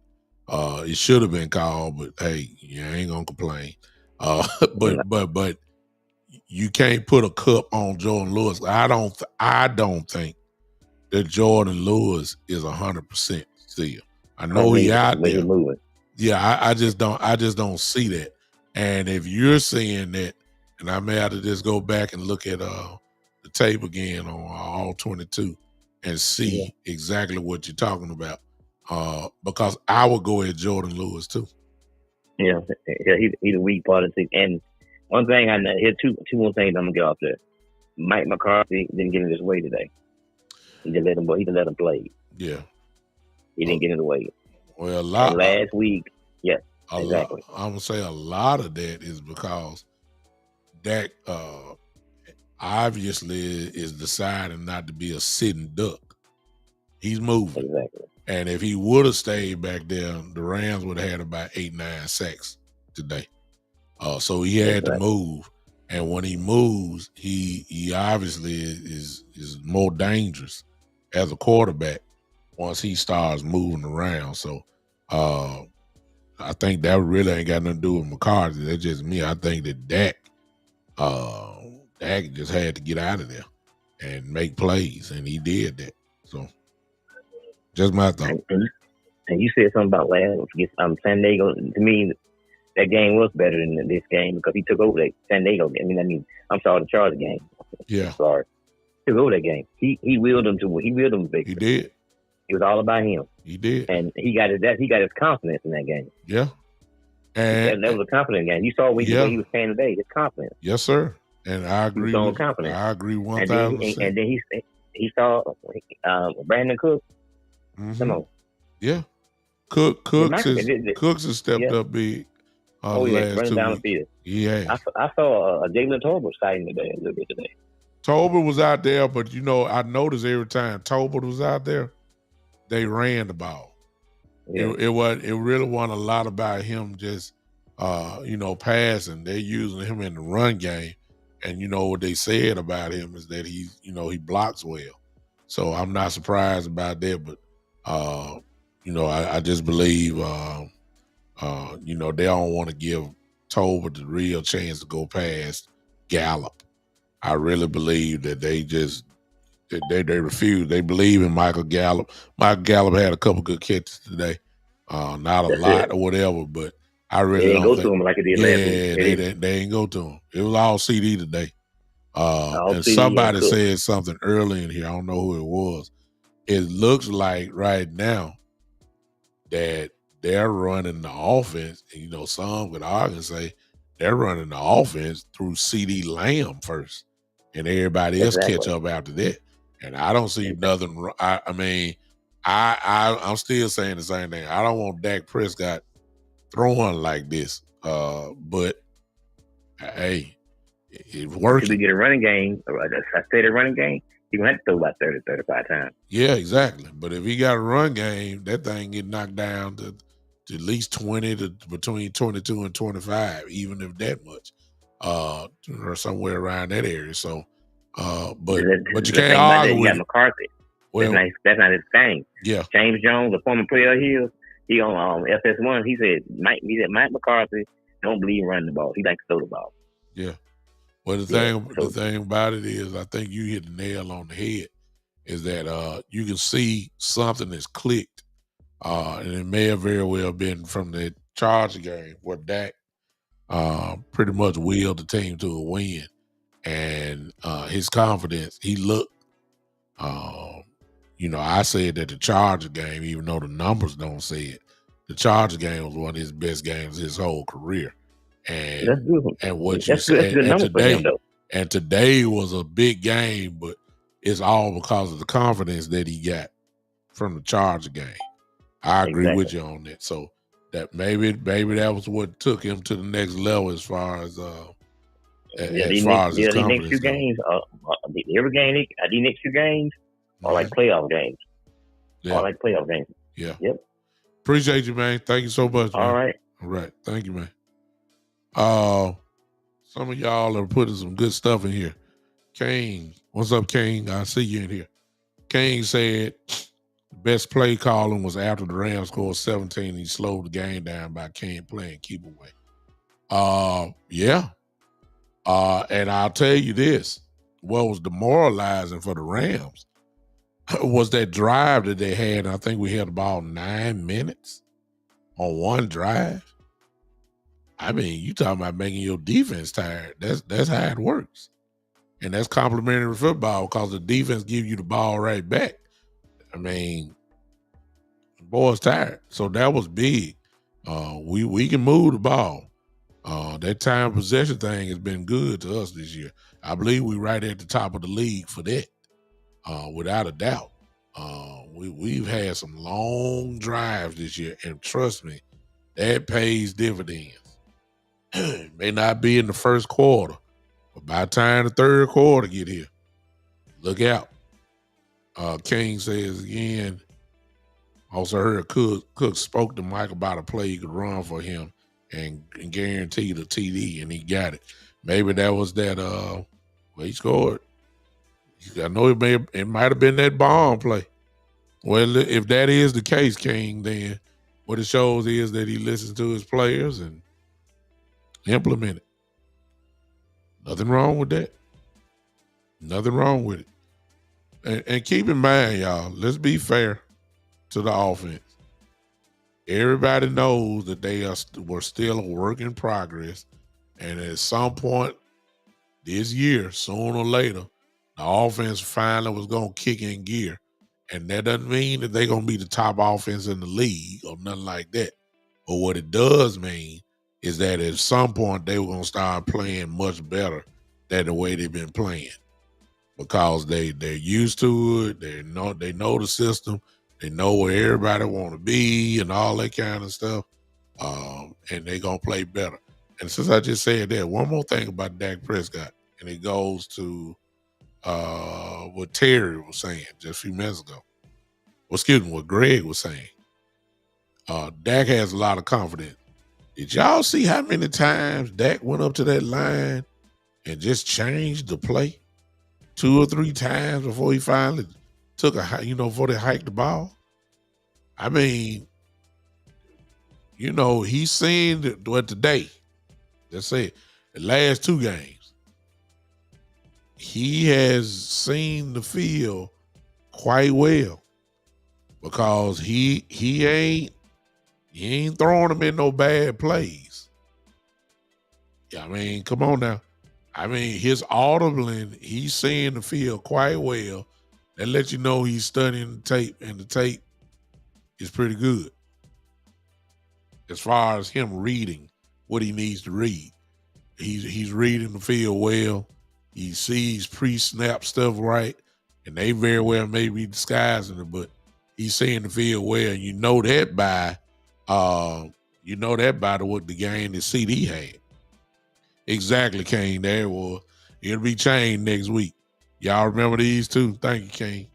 It should have been called, but hey, I ain't gonna complain. But you can't put a cup on Jordan Lewis. I don't think that Jordan Lewis is 100% still. I know he out there. Yeah, I just don't see that. And if you're seeing that, and I may have to just go back and look at the tape again on all 22 and see exactly what you're talking about. Because I would go at Jordan Lewis too.
Yeah, he's a weak part of the team. And one thing I know, here two more things I'm gonna get off there. Mike McCarthy didn't get in his way today. He just let him play.
Yeah,
he didn't get in the way.
Well,
last week, yes, exactly.
I'm gonna say a lot of that is because Dak obviously is deciding not to be a sitting duck. He's moving.
Exactly.
And if he would have stayed back there, the Rams would have had about 8-9 sacks today. So he had to move. And when he moves, he obviously is more dangerous as a quarterback once he starts moving around. So I think that really ain't got nothing to do with McCarthy. That's just me. I think that Dak just had to get out of there and make plays, and he did that. So just my thought.
And you said something about San Diego. To me, that game was better than this game because he took over that San Diego game. I'm sorry, the Chargers game.
Yeah.
Sorry. Took over that game. He willed them to victory.
He did.
It was all about him.
He did.
And he got his confidence in that game.
Yeah. And
that was a confident game. You saw what he was saying today, his confidence.
Yes, sir. And I agree. I agree 1,000%.
And then he saw Brandon Cooks.
Mm-hmm.
Come on.
Yeah. Cooks has stepped up big. Last 2
down
weeks.
the field.
Yeah.
I saw Jalen Tolbert sighting today a little bit today.
Tolbert was out there, but I noticed every time Tolbert was out there, they ran the ball. Yeah. It really wasn't a lot about him just passing. They're using him in the run game. And what they said about him is that he blocks well. So I'm not surprised about that, but I just believe they don't want to give Tolbert the real chance to go past Gallup. I really believe that they refuse. They believe in Michael Gallup. Michael Gallup had a couple good catches today. Not a lot or whatever, but I really don't think.
They didn't go to him like it did last week.
They didn't go to him. It was all CD today. And somebody said something early in here. I don't know who it was. It looks like right now that they're running the offense. And, some could argue and say they're running the offense through CD Lamb first, and everybody else catch up after that. And I don't see nothing. I'm still saying the same thing. I don't want Dak Prescott throwing like this. But hey, it works.
If we get a running game, a steady running game, you're going to have to throw about 30, 35 times.
Yeah, exactly. But if he got a run game, that thing get knocked down to at least 20 to between 22 and 25, even if that much, or somewhere around that area. So, but you can't argue with
McCarthy. Well, that's not his thing.
Yeah.
James Jones, a former player of his, he on FS1. He said Mike McCarthy don't believe in running the ball. He likes to throw the ball.
Yeah. Well, the thing about it is, I think you hit the nail on the head. Is that you can see something that's clicked, and it may have very well been from the Charger game where Dak pretty much willed the team to a win, and his confidence. He looked. I said that the Charger game, even though the numbers don't say it, the Charger game was one of his best games his whole career. And what you said, and today was a big game, but it's all because of the confidence that he got from the Charger game. I agree with you on that. So that maybe that was what took him to the next level as far as his confidence.
These next few games, every game, these next few games are like playoff games.
Yeah.
Are like playoff games.
Yeah.
Yep.
Appreciate you, man. Thank you so much. Man.
All right.
Thank you, man. Some of y'all are putting some good stuff in here. King, what's up, King? I see you in here. King said the best play calling was after the Rams scored 17. He slowed the game down by King playing keep away. Yeah. And I'll tell you this: what was demoralizing for the Rams was that drive that they had. I think we had about 9 minutes on one drive. I mean, you talking about making your defense tired. That's how it works. And that's complimentary football because the defense give you the ball right back. I mean, the boy's tired. So that was big. We can move the ball. That time possession thing has been good to us this year. I believe we're right at the top of the league for that, without a doubt. We've had some long drives this year, and trust me, that pays dividends. It may not be in the first quarter, but by the time the third quarter get here, look out. King says again, also heard Cook spoke to Mike about a play he could run for him and guarantee the TD, and he got it. Maybe that was that well, he scored. I know it might have been that bomb play. Well, if that is the case, King, then what it shows is that he listens to his players and implement it. Nothing wrong with that. Nothing wrong with it. And keep in mind, y'all, let's be fair to the offense. Everybody knows that they were still a work in progress. And at some point this year, sooner or later, the offense finally was going to kick in gear. And that doesn't mean that they're going to be the top offense in the league or nothing like that. But what it does mean is that at some point they were going to start playing much better than the way they've been playing, because they're used to it. They know the system. They know where everybody want to be and all that kind of stuff. And they're going to play better. And since I just said that, one more thing about Dak Prescott, and it goes to what Terry was saying just a few minutes ago. Well, excuse me, what Greg was saying. Dak has a lot of confidence. Did y'all see how many times Dak went up to that line and just changed the play 2 or 3 times before he finally took before they hiked the ball? I mean, he's seen today. Let's say the last 2 games, he has seen the field quite well, because he ain't throwing them in no bad plays. Yeah, I mean, come on now. I mean, his audibling, he's seeing the field quite well. That lets you know he's studying the tape, and the tape is pretty good as far as him reading what he needs to read. He's reading the field well. He sees pre-snap stuff right, and they very well may be disguising it, but he's seeing the field well. And you know that by the game that CD had. Exactly, Kane. There it was. It'll be changed next week. Y'all remember these two? Thank you, Kane.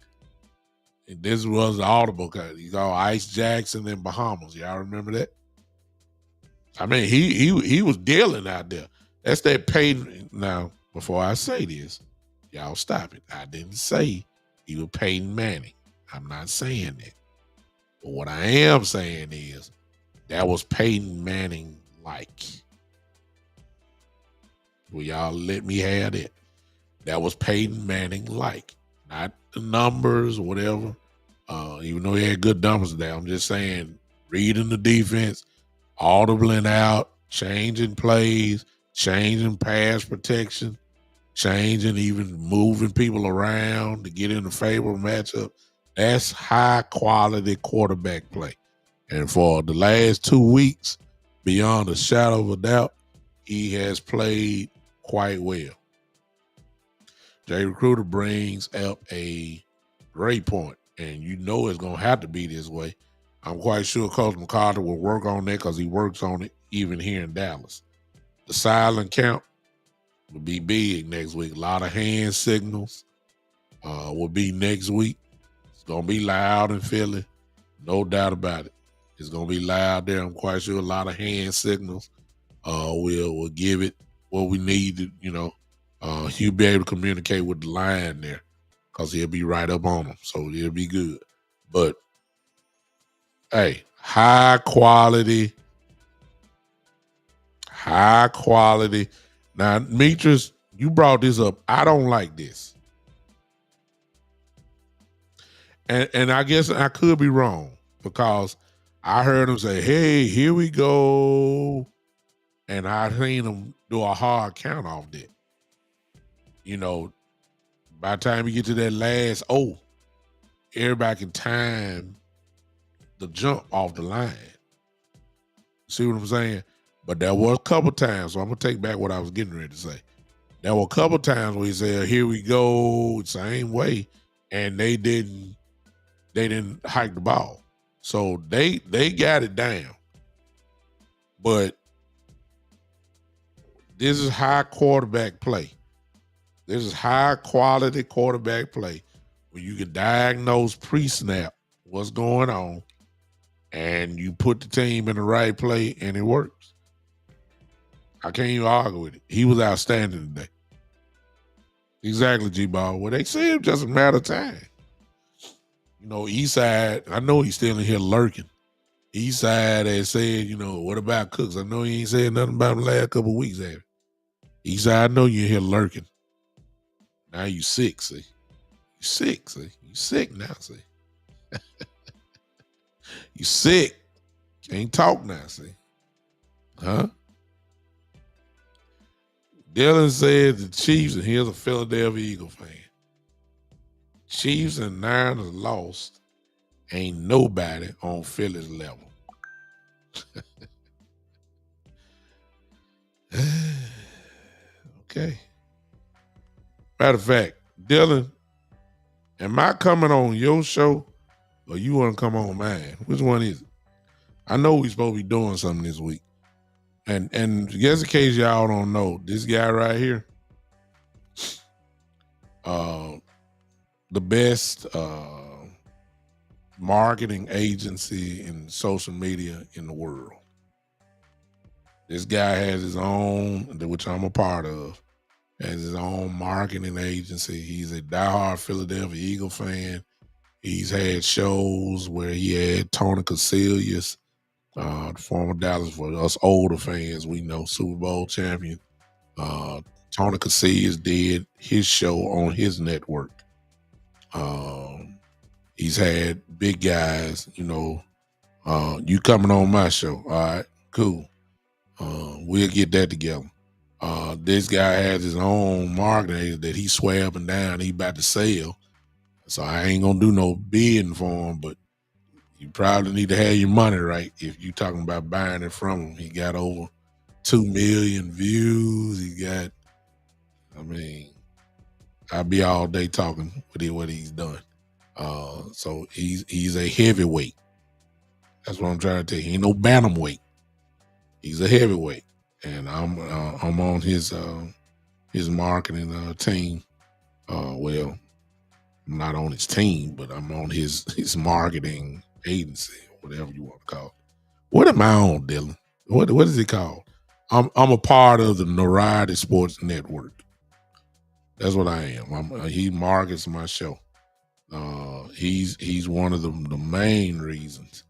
And this was the audible cut. He's all Ice Jackson and Bahamas. Y'all remember that? I mean, he was dealing out there. That's that Peyton. Now, before I say this, y'all stop it. I didn't say he was Peyton Manning. I'm not saying that. But what I am saying is that was Peyton Manning-like. Will y'all let me have that? That was Peyton Manning-like. Not the numbers or whatever. Even though he had good numbers there, I'm just saying, reading the defense, audibling out, changing plays, changing pass protection, changing, even moving people around to get in a favorable matchup. That's high-quality quarterback play. And for the last 2 weeks, beyond a shadow of a doubt, he has played quite well. Jay Recruiter brings up a great point, and you know it's going to have to be this way. I'm quite sure Coach McCarthy will work on that, because he works on it even here in Dallas. The silent count will be big next week. A lot of hand signals will be next week. It's going to be loud in Philly, no doubt about it. It's going to be loud there. I'm quite sure a lot of hand signals will give it what we need to, He'll be able to communicate with the line there because he'll be right up on them, so it'll be good. But hey, high quality. Now, Demetrius, you brought this up. I don't like this, and I guess I could be wrong because I heard him say, "Hey, here we go," and I seen him do a hard count off that. You know, by the time you get to that last everybody can time the jump off the line. See what I'm saying? But there were a couple times, so I'm gonna take back what I was getting ready to say. There were a couple times where he said, "Here we go," same way, and they didn't hike the ball. So they got it down. But this is high quarterback play. This is high quality quarterback play where you can diagnose pre-snap what's going on, and you put the team in the right play, and it works. I can't even argue with it. He was outstanding today. Exactly, G-Ball. Well, they say it's just a matter of time. You know, Eastside, I know he's still in here lurking. Eastside has said, you know, what about Cooks? I know he ain't said nothing about him the last couple of weeks, have you? Eastside, I know you're here lurking. Now you sick, see? You sick, see? You sick now, see? You sick. Can't talk now, see? Huh? Dylan said the Chiefs, and here's a Philadelphia Eagle fan. Chiefs and Niners lost. Ain't nobody on Philly's level. Okay. Matter of fact, Dylan, am I coming on your show or you want to come on mine? Which one is it? I know we're supposed to be doing something this week. And just in case y'all don't know, this guy right here, the best marketing agency in social media in the world. This guy has his own, which I'm a part of, has his own marketing agency. He's a diehard Philadelphia Eagle fan. He's had shows where he had Tony Casillas, the former Dallas, for us older fans, we know, Super Bowl champion. Tony Casillas did his show on his network. He's had big guys, you know, you coming on my show. All right, cool. We'll get that together. This guy has his own marketing that he swear up and down he about to sell. So I ain't gonna do no bidding for him, but you probably need to have your money right if you talking about buying it from him. He got over 2 million views. He got, I mean, I'll be all day talking with what he's done. So he's a heavyweight. That's what I'm trying to tell you. He ain't no bantamweight. He's a heavyweight, and I'm on his marketing team. Well, I'm not on his team, but I'm on his marketing agency, whatever you want to call it. What am I on, Dylan? What is it called? I'm a part of the Notoriety Sports Network. That's what I am. He markets my show. He's one of the main reasons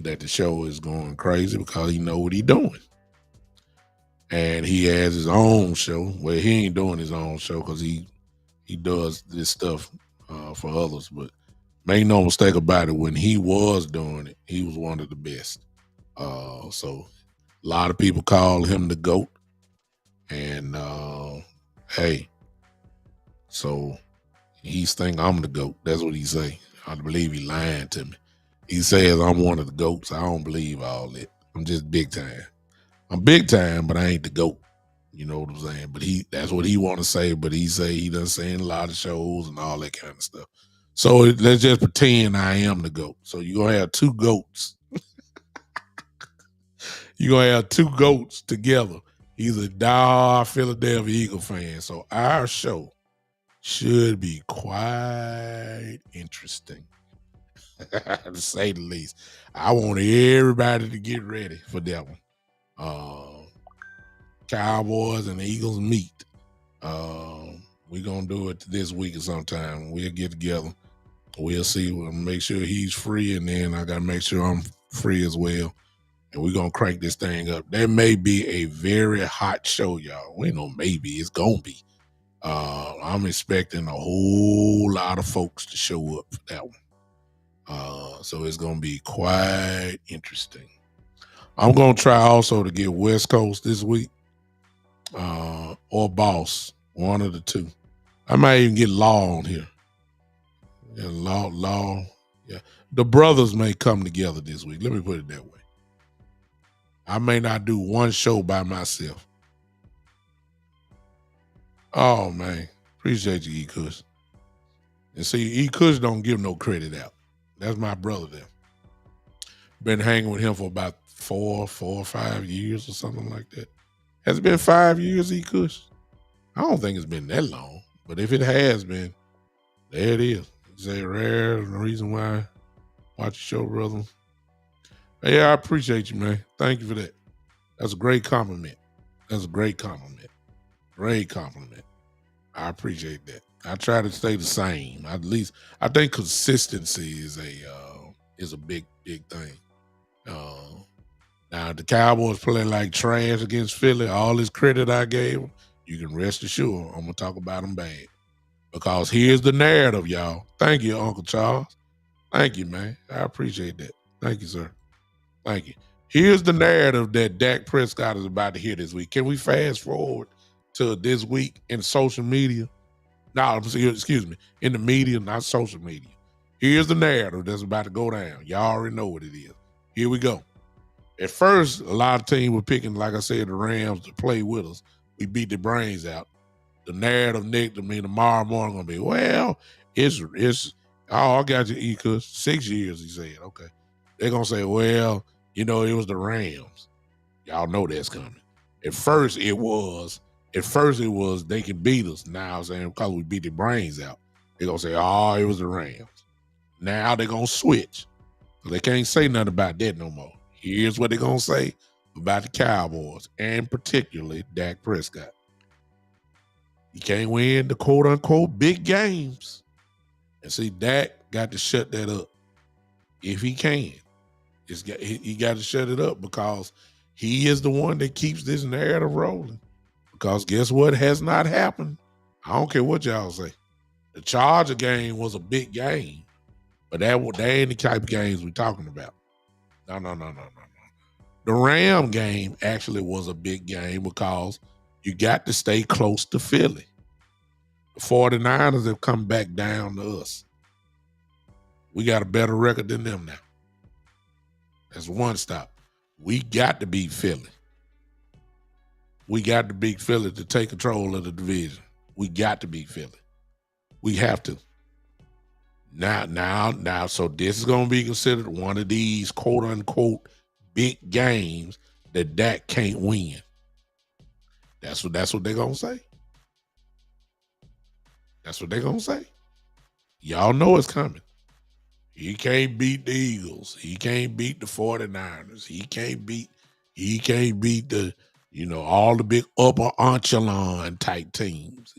that the show is going crazy because he know what he's doing. And he has his own show. Well, he ain't doing his own show because he does this stuff for others. But make no mistake about it, when he was doing it, he was one of the best. So a lot of people call him the GOAT. And hey, so he's thinking I'm the GOAT. That's what he say. I believe he lying to me. He says I'm one of the GOATs. I don't believe all that. I'm just big time. I'm big time, but I ain't the GOAT. You know what I'm saying? But that's what he want to say, but he say he done say in a lot of shows and all that kind of stuff. So let's just pretend I am the GOAT. So you're going to have two GOATs. You're going to have two GOATs together. He's a diehard Philadelphia Eagle fan. So our show should be quite interesting, to say the least. I want everybody to get ready for that one. Cowboys and the Eagles meet. We're going to do it this week or sometime. We'll get together. We'll see. We'll make sure he's free, and then I got to make sure I'm free as well. And we're going to crank this thing up. There may be a very hot show, y'all. We know maybe. It's going to be. I'm expecting a whole lot of folks to show up for that one. So it's going to be quite interesting. I'm going to try also to get West Coast this week or Boss, one of the two. I might even get Law on here. Yeah, Law. Yeah. The brothers may come together this week. Let me put it that way. I may not do one show by myself. Oh, man. Appreciate you, E-Kush. And see, E-Kush don't give no credit out. That's my brother there. Been hanging with him for about 4 or 5 years or something like that. Has it been 5 years, E-Kush? I don't think it's been that long. But if it has been, there it is. It's a rare reason why I watch the show, brother. Yeah, I appreciate you, man. Thank you for that. That's a great compliment. That's a great compliment. Great compliment. I appreciate that. I try to stay the same. At least I think consistency is a big thing. Now the Cowboys play like trash against Philly. All this credit I gave them, you can rest assured I'm gonna talk about them bad. Because here's the narrative, y'all. Thank you, Uncle Charles. Thank you, man. I appreciate that. Thank you, sir. Thank you. Here's the narrative that Dak Prescott is about to hear this week. Can we fast forward to this week in social media? No, excuse me. In the media, not social media. Here's the narrative that's about to go down. Y'all already know what it is. Here we go. At first, a lot of teams were picking, like I said, the Rams to play with us. We beat the brains out. The narrative, Nick, tomorrow morning going to be, well, I got you, E-Kush. 6 years, he said. Okay. They're going to say, well, it was the Rams. Y'all know that's coming. At first it was they can beat us. Now I'm saying because we beat the brains out. They're going to say, it was the Rams. Now they're going to switch. They can't say nothing about that no more. Here's what they're going to say about the Cowboys, and particularly Dak Prescott. You can't win the quote-unquote big games. And see, Dak got to shut that up. If he can. He got to shut it up because he is the one that keeps this narrative rolling. Because guess what has not happened? I don't care what y'all say. The Charger game was a big game. But that ain't the type of games we're talking about. No. The Ram game actually was a big game because you got to stay close to Philly. The 49ers have come back down to us. We got a better record than them now. That's one stop. We got to beat Philly. We got to beat Philly to take control of the division. We got to beat Philly. We have to. Now, so this is going to be considered one of these quote-unquote big games that Dak can't win. That's what they're going to say. That's what they're going to say. Y'all know it's coming. He can't beat the Eagles. He can't beat the 49ers. He can't beat the, all the big upper echelon type teams.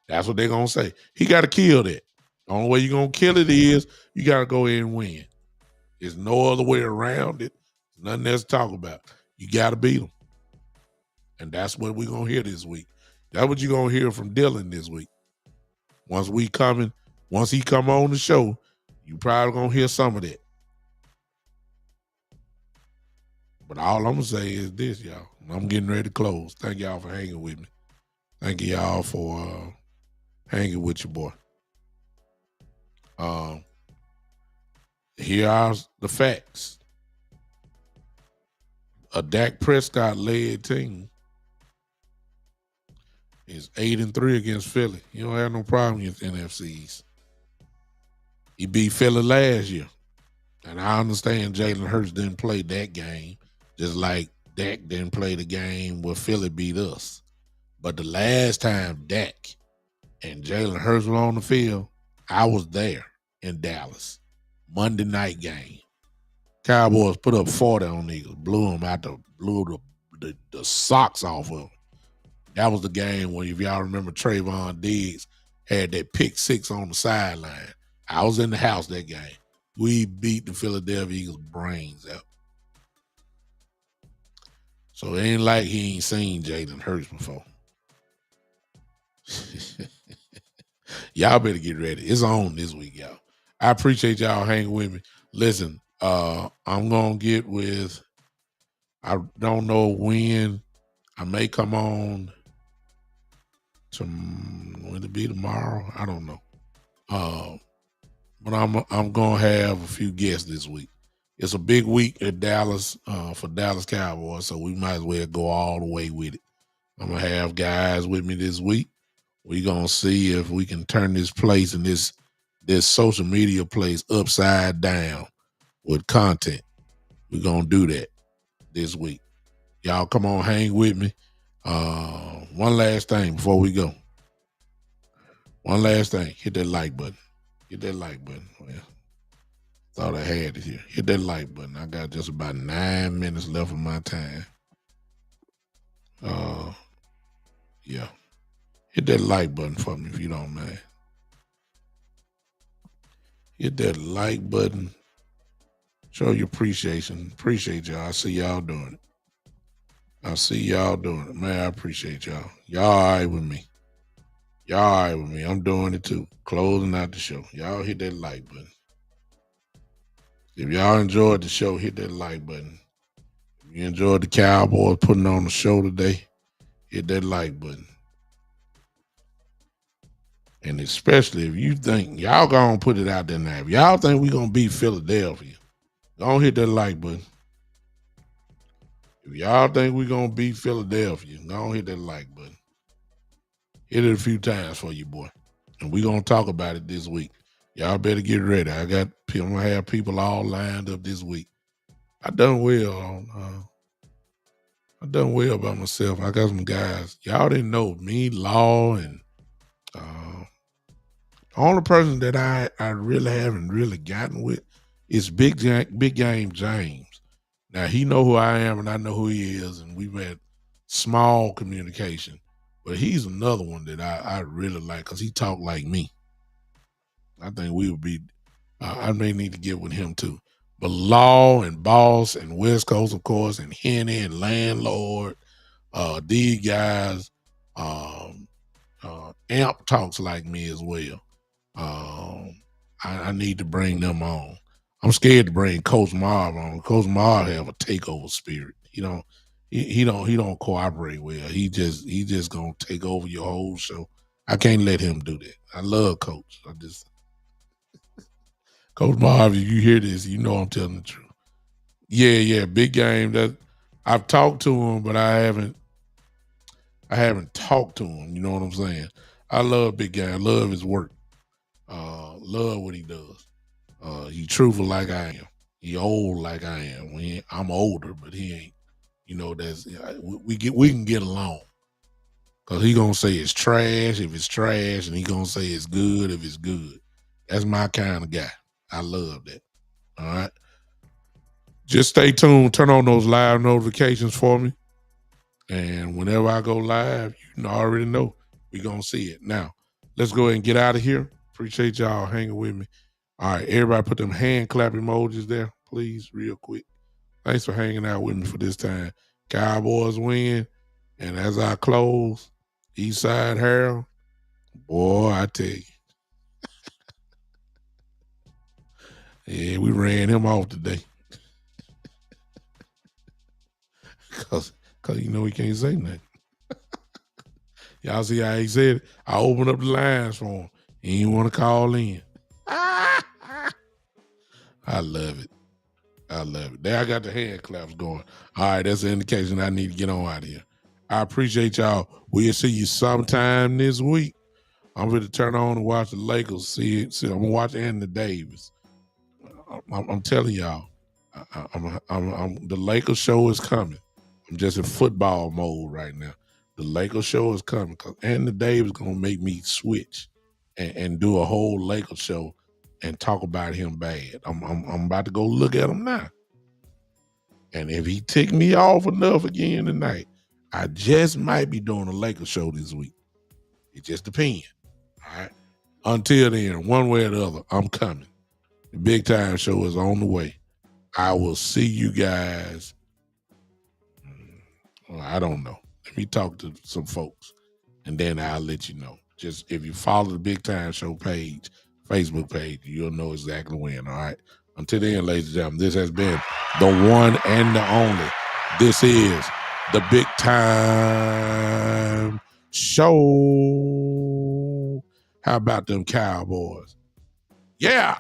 That's what they're going to say. He got to kill that. The only way you're going to kill it is you got to go in and win. There's no other way around it. Nothing else to talk about. You got to beat them. And that's what we're going to hear this week. That's what you're going to hear from Dylan this week. Once he come on the show, you probably going to hear some of that. But all I'm going to say is this, y'all. I'm getting ready to close. Thank y'all for hanging with me. Thank y'all for hanging with your boy. Here are the facts. A Dak Prescott-led team is 8-3 against Philly. You don't have no problem against NFCs. He beat Philly last year. And I understand Jalen Hurts didn't play that game, just like Dak didn't play the game where Philly beat us. But the last time Dak and Jalen Hurts were on the field, I was there in Dallas. Monday night game. Cowboys put up 40 on the Eagles, blew the the socks off of him. That was the game when, if y'all remember, Trayvon Diggs had that pick six on the sideline. I was in the house that game. We beat the Philadelphia Eagles brains out. So it ain't like he ain't seen Jalen Hurts before. Y'all better get ready. It's on this week, y'all. I appreciate y'all hanging with me. Listen, I'm gonna get with, I don't know when. I may come on when it be tomorrow. I don't know. But I'm gonna have a few guests this week. It's a big week at Dallas for Dallas Cowboys, so we might as well go all the way with it. I'm gonna have guys with me this week. We're gonna see if we can turn this place and this social media place upside down with content. We're gonna do that this week. Y'all come on, hang with me. One last thing before we go. One last thing. Hit that like button. Hit that like button. Well, thought I had it here. Hit that like button. I got just about 9 minutes left of my time. Yeah. Hit that like button for me if you don't mind. Hit that like button. Show your appreciation. Appreciate y'all. I see y'all doing it. Man, I appreciate y'all. Y'all all right with me. I'm doing it too. Closing out the show. Y'all hit that like button. If y'all enjoyed the show, hit that like button. If you enjoyed the Cowboys putting on the show today, hit that like button. And especially if you think, y'all gonna put it out there now. If y'all think we gonna beat Philadelphia, don't hit that like button. If y'all think we gonna beat Philadelphia, don't hit that like button. Hit it a few times for you, boy. And we gonna talk about it this week. Y'all better get ready. I'm gonna have people all lined up this week. I done well by myself. I got some guys. Y'all didn't know me, Law, and the only person that I really haven't really gotten with is Big Game James. Now, he know who I am and I know who he is, and we've had small communication. But he's another one that I really like because he talk like me. I think we would be, I may need to get with him too. But Law and Boss and West Coast, of course, and Henny and Landlord, these guys, Amp talks like me as well. I need to bring them on. I'm scared to bring Coach Marv on. Coach Marv have a takeover spirit. He don't cooperate well. He just gonna take over your whole show. I can't let him do that. I love Coach. Coach Marv, if you hear this, you know I'm telling the truth. Yeah, Big Game. That I've talked to him, but I haven't talked to him. You know what I'm saying? I love Big Game. I love his work. Love what he does. He truthful like I am. He old like I am. I'm older, but he ain't. We can get along. Cause he gonna say it's trash if it's trash, and he gonna say it's good if it's good. That's my kind of guy. I love that. All right. Just stay tuned. Turn on those live notifications for me. And whenever I go live, you already know we're gonna see it. Now, let's go ahead and get out of here. Appreciate y'all hanging with me. All right, everybody put them hand clap emojis there, please, real quick. Thanks for hanging out with me for this time. Cowboys win. And as I close, Eastside Harold, boy, I tell you. Yeah, we ran him off today. Cause you know he can't say nothing. Y'all see how he said it? I opened up the lines for him. He didn't want to call in. I love it. There I got the hand claps going. All right, that's an indication I need to get on out of here. I appreciate y'all. We'll see you sometime this week. I'm going to turn on and watch the Lakers. See, I'm going to watch Anthony Davis. I'm telling y'all, the Lakers show is coming. I'm just in football mode right now. The Lakers show is coming because Anthony Davis is going to make me switch and do a whole Lakers show and talk about him bad. I'm about to go look at him now. And if he tick me off enough again tonight, I just might be doing a Lakers show this week. It just depends. All right. Until then, one way or the other, I'm coming. The big time show is on the way. I will see you guys. Well, I don't know. Let me talk to some folks, and then I'll let you know. Just if you follow the Big Time Show page, Facebook page, you'll know exactly when. All right. Until then, ladies and gentlemen, this has been the one and the only. This is the Big Time Show. How about them Cowboys? Yeah.